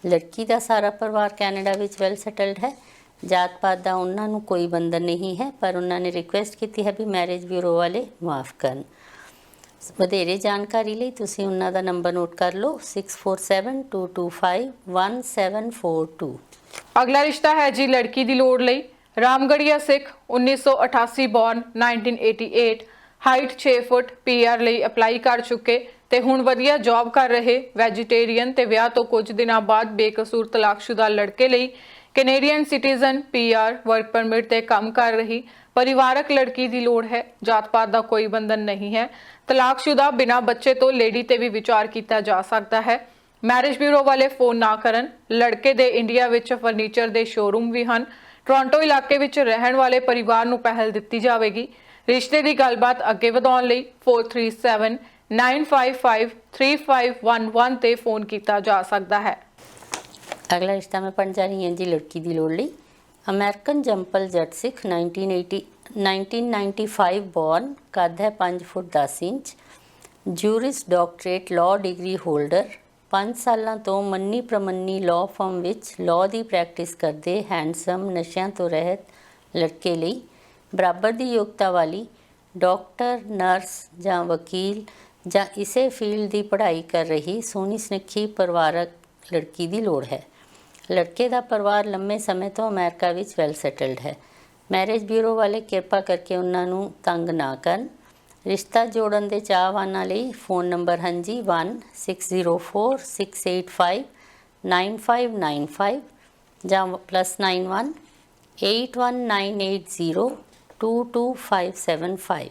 ਲੜਕੀ ਦਾ ਸਾਰਾ ਪਰਿਵਾਰ ਕੈਨੇਡਾ ਵਿੱਚ ਵੈਲ ਸੈਟਲਡ ਹੈ। ਜਾਤ ਪਾਤ ਦਾ ਉਹਨਾਂ ਨੂੰ ਕੋਈ ਬੰਧਨ ਨਹੀਂ ਹੈ, ਪਰ ਉਹਨਾਂ ਨੇ ਰਿਕੁਐਸਟ ਕੀਤੀ ਹੈ ਵੀ ਮੈਰਿਜ ਬਿਊਰੋ ਵਾਲੇ ਮਾਫ ਕਰਨ। ਵਧੇਰੇ ਜਾਣਕਾਰੀ ਲਈ ਤੁਸੀਂ ਉਹਨਾਂ ਦਾ ਨੰਬਰ ਨੋਟ ਕਰ ਲਓ 6472251742। ਅਗਲਾ ਰਿਸ਼ਤਾ ਹੈ ਜੀ ਲੜਕੀ ਦੀ ਲੋੜ ਲਈ। ਰਾਮਗੜੀਆ ਸਿੱਖ, 1988 ਬੌਰਨ, 1988, ਹਾਈਟ 6 ਫੁੱਟ, PR ਲਈ ਅਪਲਾਈ ਕਰ ਚੁੱਕੇ ਤੇ ਹੁਣ ਵਧੀਆ ਜੌਬ ਕਰ ਰਹੇ ਵੈਜੀਟੇਰੀਅਨ ਤੇ ਵਿਆਹ ਤੋਂ ਕੁਝ ਦਿਨਾਂ ਬਾਅਦ ਬੇਕਸੂਰ ਤਲਾਕਸ਼ੁਦਾ ਲੜਕੇ ਲਈ Canadian citizen, PR, work permit ਤੇ ਕੰਮ ਕਰ ਰਹੀ ਪਰਿਵਾਰਕ ਲੜਕੀ ਦੀ ਲੋੜ ਹੈ। ਜਾਤ ਪਾਤ ਦਾ ਕੋਈ ਬੰਧਨ ਨਹੀਂ ਹੈ। ਤਲਾਕਸ਼ੁਦਾ ਬਿਨਾਂ ਬੱਚੇ ਤੋਂ ਲੇਡੀ ਤੇ ਵੀ ਵਿਚਾਰ ਕੀਤਾ ਜਾ ਸਕਦਾ ਹੈ। ਮੈਰਿਜ ਬਿਊਰੋ ਵਾਲੇ ਫੋਨ ਨਾ ਕਰਨ। ਲੜਕੇ ਦੇ ਇੰਡੀਆ ਵਿੱਚ ਫਰਨੀਚਰ ਦੇ ਸ਼ੋਰੂਮ ਵੀ ਹਨ। ਟੋਰਾਂਟੋ ਇਲਾਕੇ ਵਿੱਚ ਰਹਿਣ ਵਾਲੇ ਪਰਿਵਾਰ ਨੂੰ ਪਹਿਲ ਦਿੱਤੀ ਜਾਵੇਗੀ। ਰਿਸ਼ਤੇ ਦੀ ਗੱਲਬਾਤ ਅੱਗੇ ਵਧਾਉਣ ਲਈ 4379553511 ਤੇ ਫੋਨ ਕੀਤਾ ਜਾ ਸਕਦਾ ਹੈ। अगला रिश्ता में पढ़ जा रही हैं जी लड़की की लोड़ लई। अमेरिकन जंपल जट सिख, 1995 बॉर्न, कद है 5 foot 10 inch, juris doctorate law degree holder, 5 ਸਾਲਾਂ ਤੋਂ ਮੰਨੀ ਪ੍ਰਮੰਨੀ ਲਾਅ ਫਰਮ ਵਿੱਚ ਲਾਅ ਦੀ ਪ੍ਰੈਕਟਿਸ ਕਰਦੇ ਹੈਂਡਸਮ, ਨਸ਼ਿਆਂ ਤੋਂ ਰਹਿਤ ਲੜਕੇ ਲਈ ਬਰਾਬਰ ਦੀ ਯੋਗਤਾ ਵਾਲੀ ਡਾਕਟਰ, ਨਰਸ ਜਾਂ ਵਕੀਲ ਜਾਂ ਇਸੇ ਫੀਲਡ ਦੀ ਪੜ੍ਹਾਈ ਕਰ ਰਹੀ ਸੋਹਣੀ ਸੁਨੱਖੀ ਪਰਿਵਾਰਕ ਲੜਕੀ ਦੀ ਲੋੜ ਹੈ। ਲੜਕੇ ਦਾ ਪਰਿਵਾਰ ਲੰਮੇ ਸਮੇਂ ਤੋਂ ਅਮਰੀਕਾ ਵਿੱਚ ਵੈਲ ਸੈਟਲਡ ਹੈ। ਮੈਰਿਜ ਬਿਊਰੋ ਵਾਲੇ ਕਿਰਪਾ ਕਰਕੇ ਉਹਨਾਂ ਨੂੰ ਤੰਗ ਨਾ ਕਰਨ। ਰਿਸ਼ਤਾ ਜੋੜਨ ਦੇ ਚਾਹਵਾਨਾਂ ਲਈ ਫੋਨ ਨੰਬਰ ਹਨ ਜੀ 1604-685-9595 ਜਾਂ +91 8198022575।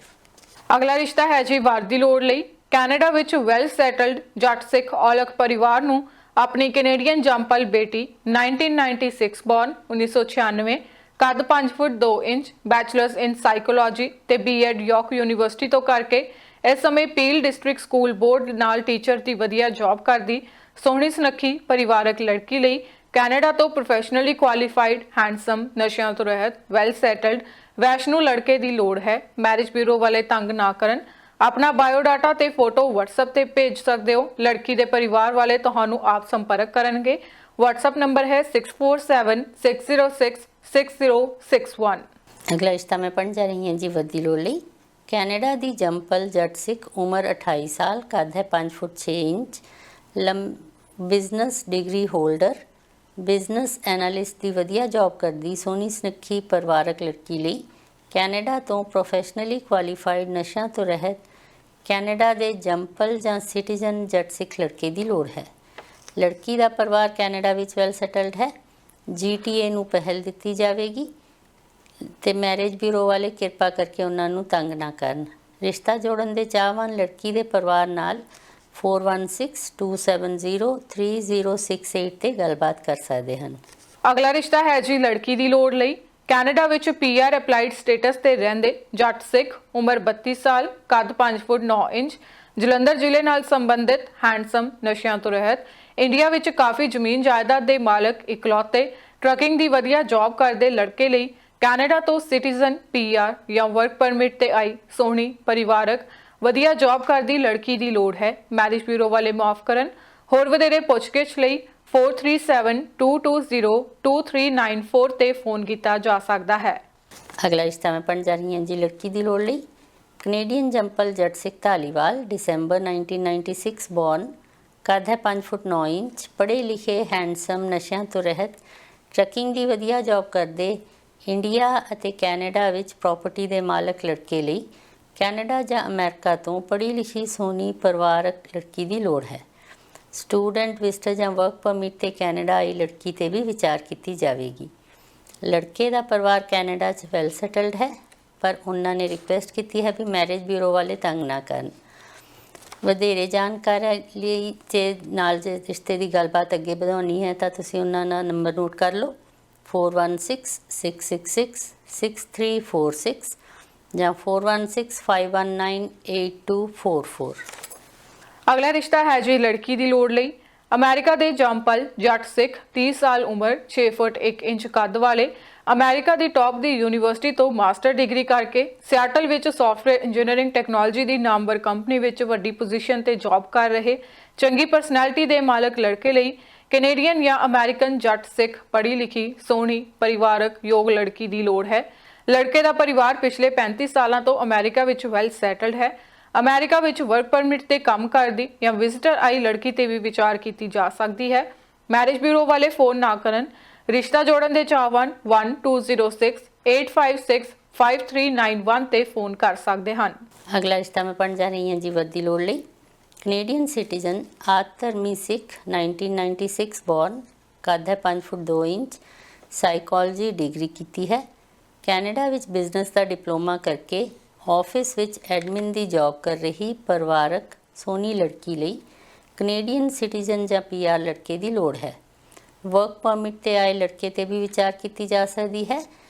ਅਗਲਾ ਰਿਸ਼ਤਾ ਹੈ ਜੀ ਵਰ ਦੀ ਲੋੜ ਲਈ। ਕੈਨੇਡਾ ਵਿੱਚ ਵੈਲ ਸੈਟਲਡ ਜੱਟ ਸਿੱਖ ਔਲਖ ਪਰਿਵਾਰ ਨੂੰ ਆਪਣੀ ਕੈਨੇਡੀਅਨ ਜੰਪਲ ਬੇਟੀ 1996 ਬੋਰਨ 1996 ਕੱਦ 5 ਫੁੱਟ 2 ਇੰਚ ਬੈਚਲਰਸ ਇਨ ਸਾਈਕੋਲੋਜੀ ਤੇ ਬੀਐਡ ਯਾਰਕ ਯੂਨੀਵਰਸਿਟੀ ਤੋਂ ਕਰਕੇ ਇਸ ਸਮੇਂ ਪੀਲ ਡਿਸਟ੍ਰਿਕਟ ਸਕੂਲ ਬੋਰਡ ਨਾਲ ਟੀਚਰ ਦੀ ਵਧੀਆ ਜੌਬ ਕਰਦੀ ਸੋਹਣੀ ਸੁਨੱਖੀ ਪਰਿਵਾਰਕ ਲੜਕੀ ਲਈ ਕੈਨੇਡਾ ਤੋਂ ਪ੍ਰੋਫੈਸ਼ਨਲੀ ਕੁਆਲੀਫਾਈਡ ਹੈਂਡਸਮ ਨਸ਼ਿਆਂ ਤੋਂ ਰਹਿਤ ਵੈਲ ਸੈਟਲਡ ਵੈਸ਼ਨੂ ਲੜਕੇ ਦੀ ਲੋੜ ਹੈ। ਮੈਰਿਜ ਬਿਊਰੋ ਵਾਲੇ ਤੰਗ ਨਾ ਕਰਨ। ਆਪਣਾ ਬਾਇਓਡਾਟਾ ਤੇ ਫੋਟੋ WhatsApp ਤੇ ਭੇਜ ਸਕਦੇ ਹੋ। ਲੜਕੀ ਦੇ ਪਰਿਵਾਰ ਵਾਲੇ ਤੁਹਾਨੂੰ ਆਪ ਸੰਪਰਕ ਕਰਨਗੇ। WhatsApp ਨੰਬਰ ਹੈ 6476066061। अगला रिश्ता मैं पढ़ जा रही हैं जी वर्दी लोड़ ਲਈ ਕੈਨੇਡਾ ਦੀ ਜੰਪਲ ਜੱਟ ਸਿੱਖ ਉਮਰ 28 ਸਾਲ ਕੱਦ ਹੈ 5 ਫੁੱਟ 6 inch business degree holder business analyst ਦੀ ਵਧੀਆ ਜੌਬ ਕਰਦੀ ਸੋਹਣੀ ਸੁਨੱਖੀ ਪਰਿਵਾਰਕ ਲੜਕੀ ਲਈ ਕੈਨੇਡਾ ਤੋਂ ਪ੍ਰੋਫੈਸ਼ਨਲੀ ਕੁਆਲੀਫਾਈਡ ਨਸ਼ਿਆਂ ਤੋਂ ਰਹਿਤ ਕੈਨੇਡਾ ਦੇ ਜੰਪਲ ਜਾਂ ਸਿਟੀਜ਼ਨ ਜੱਟ ਸਿੱਖ ਲੜਕੇ ਦੀ ਲੋੜ ਹੈ। ਲੜਕੀ ਦਾ ਪਰਿਵਾਰ ਕੈਨੇਡਾ ਵਿੱਚ ਵੈਲ ਸੈਟਲਡ ਹੈ। GTA ਨੂੰ ਪਹਿਲ ਦਿੱਤੀ ਜਾਵੇਗੀ ਤੇ ਮੈਰਿਜ ਬਿਊਰੋ ਵਾਲੇ ਕਿਰਪਾ ਕਰਕੇ ਉਹਨਾਂ ਨੂੰ ਤੰਗ ਨਾ ਕਰਨ। ਰਿਸ਼ਤਾ ਜੋੜਨ ਦੇ ਚਾਹਵਾਨ ਲੜਕੀ ਦੇ ਪਰਿਵਾਰ ਨਾਲ 4162703068 ਤੇ ਗੱਲਬਾਤ ਕਰ ਸਕਦੇ ਹਨ। ਅਗਲਾ ਰਿਸ਼ਤਾ ਹੈ ਜੀ ਲੜਕੀ ਦੀ ਲੋੜ ਲਈ ਕੈਨੇਡਾ ਵਿੱਚ PR ਅਪਲਾਈਡ ਸਟੇਟਸ ਤੇ ਰਹਿੰਦੇ ਜੱਟ ਸਿੱਖ ਉਮਰ 32 ਸਾਲ ਕੱਦ 5 ਫੁੱਟ 9 ਇੰਚ ਜਲੰਧਰ ਜ਼ਿਲ੍ਹੇ ਨਾਲ ਸੰਬੰਧਿਤ ਹੈਂਡਸਮ ਨਸ਼ਿਆਂ ਤੋਂ ਰਹਿਤ ਇੰਡੀਆ ਵਿੱਚ ਕਾਫੀ ਜ਼ਮੀਨ ਜਾਇਦਾਦ ਦੇ ਮਾਲਕ ਇਕਲੌਤੇ ਟਰੱਕਿੰਗ ਦੀ ਵਧੀਆ ਜੌਬ ਕਰਦੇ ਲੜਕੇ ਲਈ ਕੈਨੇਡਾ ਤੋਂ ਸਿਟੀਜ਼ਨ PR ਜਾਂ ਵਰਕ ਪਰਮਿਟ ਤੇ ਆਈ ਸੋਹਣੀ ਪਰਿਵਾਰਕ ਵਧੀਆ ਜੌਬ ਕਰਦੀ ਲੜਕੀ ਦੀ ਲੋੜ ਹੈ। ਮੈਰਿਜ ਬਿਊਰੋ ਵਾਲੇ ਮਾਫ ਕਰਨ। ਹੋਰ ਵਧੇਰੇ ਪੁੱਛਗਿੱਛ ਲਈ 4372202394 ਤੇ ਫੋਨ ਕੀਤਾ ਜਾ ਸਕਦਾ ਹੈ। ਅਗਲਾ ਰਿਸ਼ਤਾ ਮੈਂ ਪੜ੍ਹਨ ਜਾ ਰਹੀ ਹਾਂ ਜੀ ਲੜਕੀ ਦੀ ਲੋੜ ਲਈ ਕੈਨੇਡੀਅਨ ਜੰਪਲ ਜੱਟ ਸਿੱਖ ਧਾਲੀਵਾਲ December 1996 ਬੋਰਨ ਕੱਦ ਹੈ 5 ਫੁੱਟ 9 ਇੰਚ ਪੜ੍ਹੇ ਲਿਖੇ ਹੈਂਡਸਮ ਨਸ਼ਿਆਂ ਤੋਂ ਰਹਿਤ ਟਰੱਕਿੰਗ ਦੀ ਵਧੀਆ ਜੌਬ ਕਰਦੇ ਇੰਡੀਆ ਅਤੇ ਕੈਨੇਡਾ ਵਿੱਚ ਪ੍ਰਾਪਰਟੀ ਦੇ ਮਾਲਕ ਲੜਕੇ ਲਈ ਕੈਨੇਡਾ ਜਾਂ ਅਮਰੀਕਾ ਤੋਂ ਪੜ੍ਹੀ ਲਿਖੀ ਸੋਹਣੀ ਪਰਿਵਾਰਕ ਲੜਕੀ ਦੀ ਲੋੜ ਹੈ। ਸਟੂਡੈਂਟ ਵਿਜ਼ਟਰ ਜਾਂ ਵਰਕ ਪਰਮਿਟ ਤੇ ਕੈਨੇਡਾ ਆਈ ਲੜਕੀ ਤੇ ਵੀ ਵਿਚਾਰ ਕੀਤੀ ਜਾਵੇਗੀ। ਲੜਕੇ ਦਾ ਪਰਿਵਾਰ ਕੈਨੇਡਾ 'ਚ ਵੈਲ ਸੈਟਲਡ ਹੈ ਪਰ ਉਹਨਾਂ ਨੇ ਰਿਕੁਐਸਟ ਕੀਤੀ ਹੈ ਵੀ ਮੈਰਿਜ ਬਿਊਰੋ ਵਾਲੇ ਤੰਗ ਨਾ ਕਰਨ। ਵਧੇਰੇ ਜਾਣਕਾਰੀ ਲਈ ਜੇ ਨਾਲ ਜੇ ਰਿਸ਼ਤੇ ਦੀ ਗੱਲਬਾਤ ਅੱਗੇ ਵਧਾਉਣੀ ਹੈ ਤਾਂ ਤੁਸੀਂ ਉਹਨਾਂ ਦਾ ਨੰਬਰ ਨੋਟ ਕਰ ਲਓ 4166666346 ਜਾਂ 4165198244। ਅਗਲਾ ਰਿਸ਼ਤਾ ਹੈ ਜੀ ਲੜਕੀ ਦੀ ਲੋੜ ਲਈ ਅਮਰੀਕਾ ਦੇ ਜੰਪਲ ਜੱਟ ਸਿੱਖ 30 ਸਾਲ ਉਮਰ 6 ਫੁੱਟ 1 ਇੰਚ ਕੱਦ ਵਾਲੇ ਅਮਰੀਕਾ ਦੀ ਟੌਪ ਦੀ ਯੂਨੀਵਰਸਿਟੀ ਤੋਂ ਮਾਸਟਰ ਡਿਗਰੀ ਕਰਕੇ ਸਿਆਟਲ ਵਿੱਚ ਸੌਫਟਵੇਅਰ ਇੰਜੀਨੀਅਰਿੰਗ ਟੈਕਨੋਲੋਜੀ ਦੀ ਨਾਮਵਰ ਕੰਪਨੀ ਵਿੱਚ ਵੱਡੀ ਪੋਜੀਸ਼ਨ ਤੇ ਜੌਬ ਕਰ ਰਹੇ ਚੰਗੀ ਪਰਸਨੈਲਿਟੀ ਦੇ ਮਾਲਕ ਲੜਕੇ ਲਈ ਕੈਨੇਡੀਅਨ ਜਾਂ ਅਮਰੀਕਨ ਜੱਟ ਸਿੱਖ ਪੜ੍ਹੀ ਲਿਖੀ ਸੋਹਣੀ ਪਰਿਵਾਰਕ ਯੋਗ ਲੜਕੀ ਦੀ ਲੋੜ ਹੈ। ਲੜਕੇ ਦਾ ਪਰਿਵਾਰ ਪਿਛਲੇ 35 ਸਾਲਾਂ ਤੋਂ ਅਮਰੀਕਾ ਵਿੱਚ ਵੈਲ ਸੈਟਲਡ ਹੈ। ਅਮਰੀਕਾ ਵਿੱਚ ਵਰਕ ਪਰਮਿਟ ਤੇ ਕੰਮ ਕਰਦੀ ਜਾਂ ਵਿਜ਼ਿਟਰ ਆਈ ਲੜਕੀ ਤੇ ਵੀ ਵਿਚਾਰ ਕੀਤੀ ਜਾ ਸਕਦੀ ਹੈ। ਮੈਰਿਜ ਬਿਊਰੋ ਵਾਲੇ ਫੋਨ ਨਾ ਕਰਨ। ਰਿਸ਼ਤਾ ਜੋੜਨ ਦੇ ਚਾਹਵਾਨ 1206-856-5391 ਤੇ ਫੋਨ ਕਰ ਸਕਦੇ ਹਨ। ਅਗਲਾ ਰਿਸ਼ਤਾ ਮੈਂ ਪੜ੍ਹਨ ਜਾ ਰਹੀ ਹਾਂ ਜੀ ਵਰਦੀ ਲੋੜ ਲਈ ਕੈਨੇਡੀਅਨ ਸਿਟੀਜ਼ਨ ਆਤਰਮੀ ਸਿੱਖ 1996 ਬੋਰਨ ਕੱਦ ਹੈ 5 ਫੁੱਟ 2 ਇੰਚ ਸਾਈਕੋਲੋਜੀ ਡਿਗਰੀ ਕੀਤੀ ਹੈ। ਕੈਨੇਡਾ ਵਿੱਚ ਬਿਜ਼ਨਸ ਦਾ ਡਿਪਲੋਮਾ ਕਰਕੇ ਆਫਿਸ ਵਿੱਚ ਐਡਮਿਨ ਦੀ ਜੌਬ ਕਰ ਰਹੀ ਪਰਿਵਾਰਕ ਸੋਹਣੀ ਲੜਕੀ ਲਈ ਕੈਨੇਡੀਅਨ ਸਿਟੀਜ਼ਨ ਜਾਂ PR ਲੜਕੇ ਦੀ ਲੋੜ ਹੈ। ਵਰਕ ਪਰਮਿਟ ਤੇ ਆਏ ਲੜਕੇ ਤੇ ਵੀ ਵਿਚਾਰ ਕੀਤੀ ਜਾ ਸਕਦੀ ਹੈ।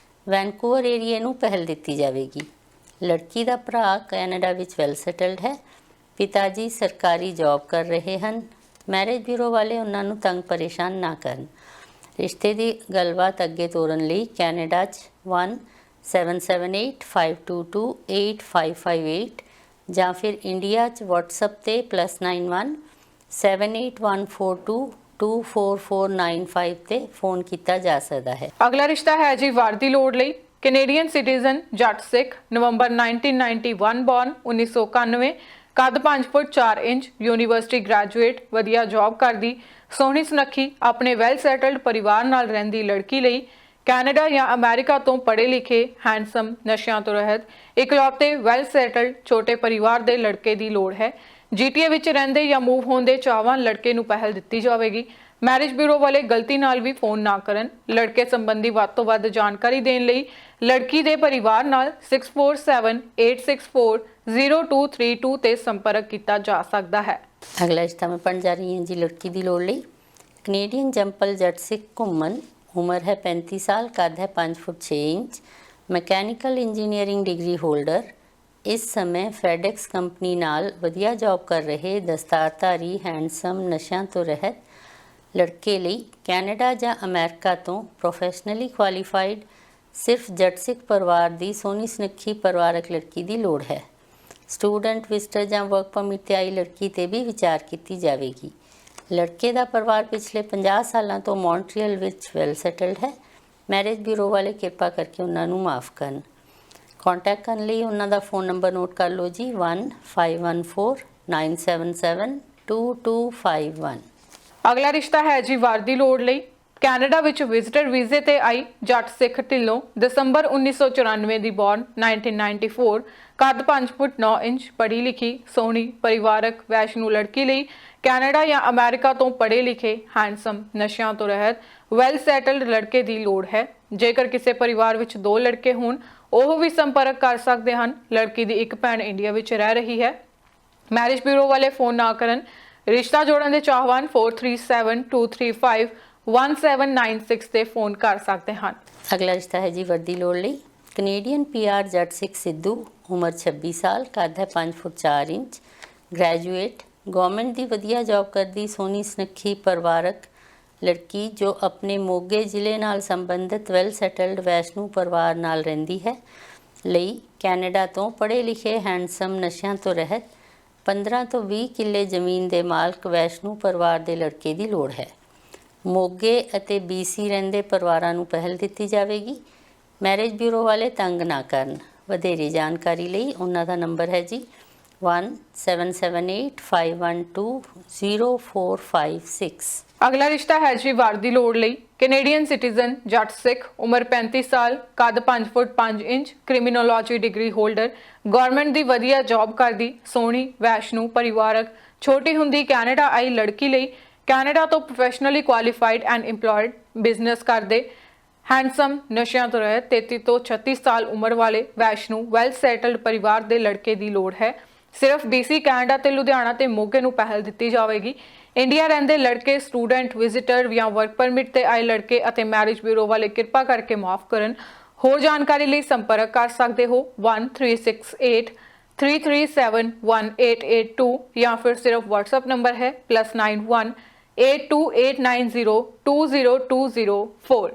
ਵੈਨਕੂਵਰ ਏਰੀਆ ਨੂੰ ਪਹਿਲ ਦਿੱਤੀ ਜਾਵੇਗੀ। ਲੜਕੀ ਦਾ ਭਰਾ ਕੈਨੇਡਾ ਵਿੱਚ ਵੈਲ ਸੈਟਲਡ ਹੈ। ਪਿਤਾ ਜੀ ਸਰਕਾਰੀ ਜੌਬ ਕਰ ਰਹੇ ਹਨ। ਮੈਰਿਜ ਬਿਊਰੋ ਵਾਲੇ ਉਹਨਾਂ ਨੂੰ ਤੰਗ ਪਰੇਸ਼ਾਨ ਨਾ ਕਰਨ। ਰਿਸ਼ਤੇ ਦੀ ਗੱਲਬਾਤ ਅੱਗੇ ਤੋਰਨ ਲਈ ਕੈਨੇਡਾ 'ਚ 177852285558 ਜਾਂ ਫਿਰ ਇੰਡੀਆ 'ਚ WhatsApp ਤੇ +91 7814224495 ਤੇ ਫੋਨ ਕੀਤਾ ਜਾ ਸਕਦਾ ਹੈ। ਅਗਲਾ ਰਿਸ਼ਤਾ ਹੈ ਜੀ ਵਾਰ ਦੀ ਲੋੜ ਲਈ ਕੈਨੇਡੀਅਨ ਸਿਟੀਜ਼ਨ ਜੱਟ ਸਿੱਖ ਨਵੰਬਰ 1991 ਬੋਰਨ 1991 ਕੱਦ 5 ਫੁੱਟ 4 ਇੰਚ ਯੂਨੀਵਰਸਿਟੀ ਗ੍ਰੈਜੂਏਟ ਵਧੀਆ ਜੌਬ ਕਰਦੀ ਸੋਹਣੀ ਸੁਨੱਖੀ ਆਪਣੇ ਵੈਲ ਸੈਟਲਡ ਪਰਿਵਾਰ ਨਾਲ ਰਹਿੰਦੀ ਲੜਕੀ ਲਈ ਕੈਨੇਡਾ ਜਾਂ ਅਮਰੀਕਾ ਤੋਂ ਪੜ੍ਹੇ ਲਿਖੇ ਹੈਂਡਸਮ ਨਸ਼ਿਆਂ ਤੋਂ ਰਹਿਤ ਇਕਲੌਤੇ ਵੈਲ ਸੈਟਲਡ ਛੋਟੇ ਪਰਿਵਾਰ ਦੇ ਲੜਕੇ ਦੀ ਲੋੜ ਹੈ। GTA ਵਿੱਚ ਰਹਿੰਦੇ ਜਾਂ ਮੂਵ ਹੋਣ ਦੇ ਚਾਹਵਾਨ ਲੜਕੇ ਨੂੰ ਪਹਿਲ ਦਿੱਤੀ ਜਾਵੇਗੀ। ਮੈਰਿਜ ਬਿਊਰੋ ਵਾਲੇ ਗਲਤੀ ਨਾਲ ਵੀ ਫੋਨ ਨਾ ਕਰਨ। ਲੜਕੇ ਸੰਬੰਧੀ ਵੱਧ ਤੋਂ ਵੱਧ ਜਾਣਕਾਰੀ ਦੇਣ ਲਈ ਲੜਕੀ ਦੇ ਪਰਿਵਾਰ ਨਾਲ 6478640232 ਤੇ ਸੰਪਰਕ ਕੀਤਾ ਜਾ ਸਕਦਾ ਹੈ। ਅਗਲਾ ਰਿਸ਼ਤਾ ਮੈਂ ਪੜ੍ਹਨ ਜਾ ਰਹੀ ਹਾਂ ਜੀ ਲੜਕੀ ਦੀ ਲੋੜ ਲਈ। ਕੈਨੇਡੀਅਨ ਜੰਪਲ ਜੱਟ ਸਿੱਖ ਘੁੰਮਣ, ਉਮਰ ਹੈ 35 ਸਾਲ, ਕੱਦ ਹੈ 5 ਫੁੱਟ 6 inch, mechanical engineering degree holder. ਇਸ ਸਮੇਂ ਫੈਡੈਕਸ ਕੰਪਨੀ ਨਾਲ ਵਧੀਆ ਜੌਬ ਕਰ ਰਹੇ ਦਸਤਾਰਧਾਰੀ ਹੈਂਡਸਮ ਨਸ਼ਿਆਂ ਤੋਂ ਰਹਿਤ ਲੜਕੇ ਲਈ ਕੈਨੇਡਾ ਜਾਂ ਅਮਰੀਕਾ ਤੋਂ ਪ੍ਰੋਫੈਸ਼ਨਲੀ ਕੁਆਲੀਫਾਈਡ ਸਿਰਫ ਜੱਟ ਸਿੱਖ ਪਰਿਵਾਰ ਦੀ ਸੋਹਣੀ ਸੁਨੱਖੀ ਪਰਿਵਾਰਕ ਲੜਕੀ ਦੀ ਲੋੜ ਹੈ। ਸਟੂਡੈਂਟ ਵਿਜ਼ਟਰ ਜਾਂ ਵਰਕ ਪਰਮਿਟ ਤੇ ਆਈ ਲੜਕੀ ਤੇ ਵੀ ਵਿਚਾਰ ਕੀਤੀ ਜਾਵੇਗੀ। ਲੜਕੇ ਦਾ ਪਰਿਵਾਰ ਪਿਛਲੇ 50 ਸਾਲਾਂ ਤੋਂ ਮੌਂਟਰੀਅਲ ਵਿੱਚ ਵੈਲ ਸੈਟਲਡ ਹੈ। ਮੈਰਿਜ ਬਿਊਰੋ ਵਾਲੇ ਕਿਰਪਾ ਕਰਕੇ ਉਹਨਾਂ ਨੂੰ ਮਾਫ ਕਰਨ। ਕੰਟੈਕਟ ਕਰਨ ਲਈ ਉਹਨਾਂ ਦਾ ਫੋਨ ਨੰਬਰ ਨੋਟ ਕਰ ਲਓ ਜੀ 151497722251। ਅਗਲਾ ਰਿਸ਼ਤਾ ਹੈ ਜੀ ਵਰ ਦੀ ਲੋੜ ਲਈ। ਕੈਨੇਡਾ ਵਿੱਚ ਵਿਜ਼ਟਰ ਵੀਜ਼ੇ ਤੇ ਆਈ ਜੱਟ ਸਿੱਖ ਢਿੱਲੋਂ, ਦਸੰਬਰ 1994 ਦੀ ਬੌਰਨ, 1994, ਕੱਦ 5 ਫੁੱਟ 9 ਇੰਚ, ਪੜ੍ਹੀ ਲਿਖੀ, ਸੋਹਣੀ, ਪਰਿਵਾਰਕ, ਵੈਸ਼ਨੂ ਲੜਕੀ ਲਈ ਕੈਨੇਡਾ ਜਾਂ ਅਮਰੀਕਾ ਤੋਂ ਪੜ੍ਹੇ ਲਿਖੇ, ਹੈਂਡਸਮ, ਨਸ਼ਿਆਂ ਤੋਂ ਰਹਿਤ, ਵੈਲ ਸੈਟਲਡ ਲੜਕੇ ਦੀ ਲੋੜ ਹੈ। ਜੇਕਰ ਕਿਸੇ ਪਰਿਵਾਰ ਵਿੱਚ 2 ਲੜਕੇ ਹੋਣ ਉਹ ਵੀ ਸੰਪਰਕ ਕਰ ਸਕਦੇ ਹਨ। ਲੜਕੀ ਦੀ ਇੱਕ ਭੈਣ ਇੰਡੀਆ ਵਿੱਚ ਰਹਿ ਰਹੀ ਹੈ। ਮੈਰਿਜ ਬਿਊਰੋ ਵਾਲੇ ਫੋਨ ਨਾ ਕਰਨ। ਰਿਸ਼ਤਾ ਜੋੜਨ ਦੇ ਚਾਹਵਾਨ 4372351796 ਤੇ ਫੋਨ ਕਰ ਸਕਦੇ ਹਨ। ਅਗਲਾ ਰਿਸ਼ਤਾ ਹੈ ਜੀ ਵਰਦੀ ਲੋੜ ਲਈ। ਕੈਨੇਡੀਅਨ ਪੀਆਰ ਜੱਟ ਸਿੱਖ ਸਿੱਧੂ, ਉਮਰ 26 ਸਾਲ, ਕੱਦ ਹੈ 5 ਫੁੱਟ 4 ਇੰਚ, ਗ੍ਰੈਜੂਏਟ, ਗਵਰਨਮੈਂਟ ਦੀ ਵਧੀਆ ਜੌਬ ਕਰਦੀ ਸੋਹਣੀ ਸੁਨੱਖੀ ਪਰਿਵਾਰਕ ਲੜਕੀ ਜੋ ਆਪਣੇ ਮੋਗੇ ਜ਼ਿਲ੍ਹੇ ਨਾਲ ਸੰਬੰਧਿਤ ਵੈਲ ਸੈਟਲਡ ਵੈਸ਼ਨੂ ਪਰਿਵਾਰ ਨਾਲ ਰਹਿੰਦੀ ਹੈ ਲਈ ਕੈਨੇਡਾ ਤੋਂ ਪੜ੍ਹੇ ਲਿਖੇ, ਹੈਂਡਸਮ, ਨਸ਼ਿਆਂ ਤੋਂ ਰਹਿਤ 15 ਤੋਂ 20 ਕਿੱਲੇ ਜ਼ਮੀਨ ਦੇ ਮਾਲਕ ਵੈਸ਼ਨੂ ਪਰਿਵਾਰ ਦੇ ਲੜਕੇ ਦੀ ਲੋੜ ਹੈ। ਮੋਗੇ ਅਤੇ BC ਰਹਿੰਦੇ ਪਰਿਵਾਰਾਂ ਨੂੰ ਪਹਿਲ ਦਿੱਤੀ ਜਾਵੇਗੀ। ਮੈਰਿਜ ਬਿਊਰੋ ਵਾਲੇ ਤੰਗ ਨਾ ਕਰਨ। ਵਧੇਰੇ ਜਾਣਕਾਰੀ ਲਈ ਉਹਨਾਂ ਦਾ ਨੰਬਰ ਹੈ ਜੀ 1778512045 ਅਗਲਾ ਰਿਸ਼ਤਾ ਹੈ ਜੀ ਵਰ ਦੀ ਲੋੜ ਲਈ। ਕੈਨੇਡੀਅਨ ਸਿਟੀਜ਼ਨ ਜੱਟ ਸਿੱਖ, ਉਮਰ 35 ਸਾਲ, ਕੱਦ 5 ਫੁੱਟ 5 inch, criminology degree holder, government ਦੀ ਵਧੀਆ ਜੌਬ ਕਰਦੀ, ਸੋਹਣੀ, ਵੈਸ਼ਨੂ, ਪਰਿਵਾਰਕ, ਛੋਟੀ ਹੁੰਦੀ ਕੈਨੇਡਾ ਆਈ ਲੜਕੀ ਲਈ ਕੈਨੇਡਾ ਤੋਂ professionally qualified and employed, business ਕਰਦੇ, ਹੈਂਡਸਮ, ਨਸ਼ਿਆਂ ਤੋਂ ਰਹਿਤ, 33 ਤੋਂ 36 ਸਾਲ ਉਮਰ ਵਾਲੇ ਵੈਸ਼ਨੂ ਵੈਲ ਸੈਟਲਡ ਪਰਿਵਾਰ ਦੇ ਲੜਕੇ ਦੀ ਲੋੜ ਹੈ। ਸਿਰਫ BC, ਕੈਨੇਡਾ ਤੇ ਲੁਧਿਆਣਾ ਤੇ ਮੋਗੇ ਨੂੰ ਪਹਿਲ ਦਿੱਤੀ ਜਾਵੇਗੀ। ਇੰਡੀਆ ਰਹਿੰਦੇ ਲੜਕੇ, ਸਟੂਡੈਂਟ ਵਿਜ਼ਿਟਰ ਜਾਂ ਵਰਕ ਪਰਮਿਟ ਤੇ ਆਏ ਲੜਕੇ ਅਤੇ ਮੈਰਿਜ ਬਿਊਰੋ ਵਾਲੇ ਕਿਰਪਾ ਕਰਕੇ ਮਾਫ ਕਰਨ। ਹੋਰ ਜਾਣਕਾਰੀ ਲਈ ਸੰਪਰਕ ਕਰ ਸਕਦੇ ਹੋ 136833718882 ਜਾਂ ਫਿਰ ਸਿਰਫ WhatsApp ਨੰਬਰ ਹੈ +918289020204।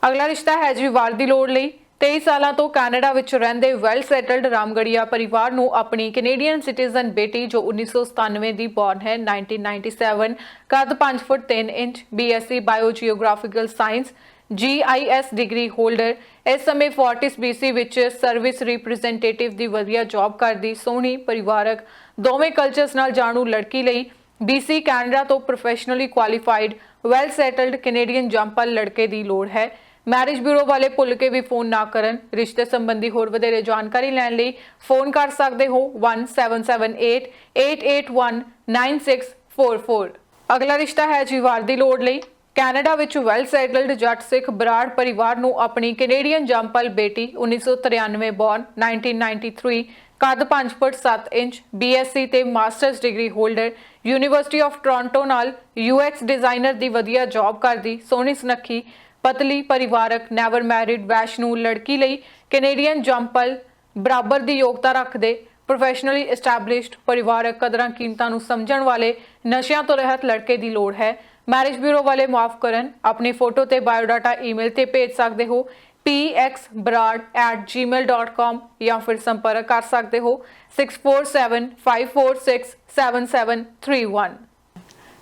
ਅਗਲਾ ਰਿਸ਼ਤਾ ਹੈ ਜੀ ਵਰ ਦੀ ਲੋੜ ਲਈ। 23 ਸਾਲਾਂ ਤੋਂ ਕੈਨੇਡਾ ਵਿੱਚ ਰਹਿੰਦੇ ਵੈਲ ਸੈਟਲਡ ਰਾਮਗੜੀਆ ਪਰਿਵਾਰ ਨੂੰ ਆਪਣੀ ਕੈਨੇਡੀਅਨ ਸਿਟੀਜ਼ਨ ਬੇਟੀ ਜੋ 1997 ਦੀ ਬੌਰਨ ਹੈ, 1997, ਕੱਦ 5 foot 3 inch, BSc biogeographical science, GIS degree holder, ਇਸ ਸਮੇਂ ਫੋਰਟਿਸ BC ਵਿੱਚ ਸਰਵਿਸ ਰਿਪਰੈਜ਼ੈਂਟੇਟਿਵ ਦੀ ਵਧੀਆ ਜੌਬ ਕਰਦੀ, ਸੋਹਣੀ, ਪਰਿਵਾਰਕ, ਦੋਵੇਂ ਕਲਚਰਸ ਨਾਲ ਜਾਣੂ ਲੜਕੀ ਲਈ BC, ਕੈਨੇਡਾ ਤੋਂ professionally qualified well settled Canadian ਜੰਪਲ ਲੜਕੇ ਦੀ ਲੋੜ ਹੈ। ਮੈਰਿਜ ਬਿਊਰੋ ਵਾਲੇ ਭੁੱਲ ਕੇ ਵੀ ਫੋਨ ਨਾ ਕਰਨ। ਰਿਸ਼ਤੇ ਸੰਬੰਧੀ ਹੋਰ ਵਧੇਰੇ ਜਾਣਕਾਰੀ ਲੈਣ ਲਈ ਫੋਨ ਕਰ ਸਕਦੇ ਹੋ 177888199644। ਅਗਲਾ ਰਿਸ਼ਤਾ ਹੈ ਜੀ ਵਰ ਦੀ ਲੋੜ ਲਈ। ਕੈਨੇਡਾ ਵਿੱਚ ਵੈਲ ਸੈਟਲਡ ਜੱਟ ਸਿੱਖ ਬਰਾੜ ਪਰਿਵਾਰ ਨੂੰ ਆਪਣੀ ਕੈਨੇਡੀਅਨ ਜੰਪਲ ਬੇਟੀ 1993 ਬੌਰਨ, 1993, ਕੱਦ 5 ਫੁੱਟ 7 ਇੰਚ, BSc ਤੇ masters degree holder, university of Toronto ਨਾਲ UX ਡਿਜ਼ਾਈਨਰ ਦੀ ਵਧੀਆ ਜੌਬ ਕਰਦੀ, ਸੋਹਣੀ ਸੁਨੱਖੀ, ਪਤਲੀ, ਪਰਿਵਾਰਕ, ਨੈਵਰ ਮੈਰਿਡ, ਵੈਸ਼ਨੂ ਲੜਕੀ ਲਈ ਕੈਨੇਡੀਅਨ ਜੰਪਲ ਬਰਾਬਰ ਦੀ ਯੋਗਤਾ ਰੱਖਦੇ, ਪ੍ਰੋਫੈਸ਼ਨਲੀ ਐਸਟੈਬਲਿਸ਼ਡ, ਪਰਿਵਾਰਕ, ਕਦਰਾਂ ਕੀਮਤਾਂ ਨੂੰ ਸਮਝਣ ਵਾਲੇ, ਨਸ਼ਿਆਂ ਤੋਂ ਰਹਿਤ ਲੜਕੇ ਦੀ ਲੋੜ ਹੈ। ਮੈਰਿਜ ਬਿਊਰੋ ਵਾਲੇ ਮਾਫ ਕਰਨ। ਆਪਣੀ ਫੋਟੋ ਤੇ ਬਾਇਓਡਾਟਾ ਈਮੇਲ ਤੇ ਭੇਜ ਸਕਦੇ ਹੋ pxbrad@gmail.com ਜਾਂ ਫਿਰ ਸੰਪਰਕ ਕਰ ਸਕਦੇ ਹੋ 6475467731।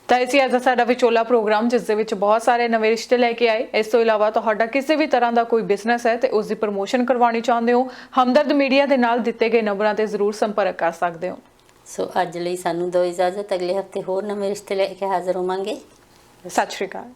ਤਾਂ ਇਹ ਸੀ ਅੱਜ ਦਾ ਸਾਡਾ ਵਿਚੋਲਾ ਪ੍ਰੋਗਰਾਮ, ਜਿਸ ਦੇ ਵਿੱਚ ਬਹੁਤ ਸਾਰੇ ਨਵੇਂ ਰਿਸ਼ਤੇ ਲੈ ਕੇ ਆਏ। ਇਸ ਤੋਂ ਇਲਾਵਾ ਤੁਹਾਡਾ ਕਿਸੇ ਵੀ ਤਰ੍ਹਾਂ ਦਾ ਕੋਈ ਬਿਜ਼ਨਸ ਹੈ ਤੇ ਉਸ ਦੀ ਪ੍ਰਮੋਸ਼ਨ ਕਰਵਾਉਣੀ ਚਾਹੁੰਦੇ ਹੋ, ਹਮਦਰਦ ਮੀਡੀਆ ਦੇ ਨਾਲ ਦਿੱਤੇ ਗਏ ਨੰਬਰਾਂ ਤੇ ਜ਼ਰੂਰ ਸੰਪਰਕ ਕਰ ਸਕਦੇ ਹੋ। ਸੋ ਅੱਜ ਲਈ ਸਾਨੂੰ ਦਿਓ ਇਜਾਜ਼ਤ। ਅਗਲੇ ਹਫਤੇ ਹੋਰ ਨਵੇਂ ਰਿਸ਼ਤੇ ਲੈ ਕੇ ਹਾਜ਼ਰ ਹੋਵਾਂਗੇ। ਸਤਿ ਸ਼੍ਰੀ ਅਕਾਲ।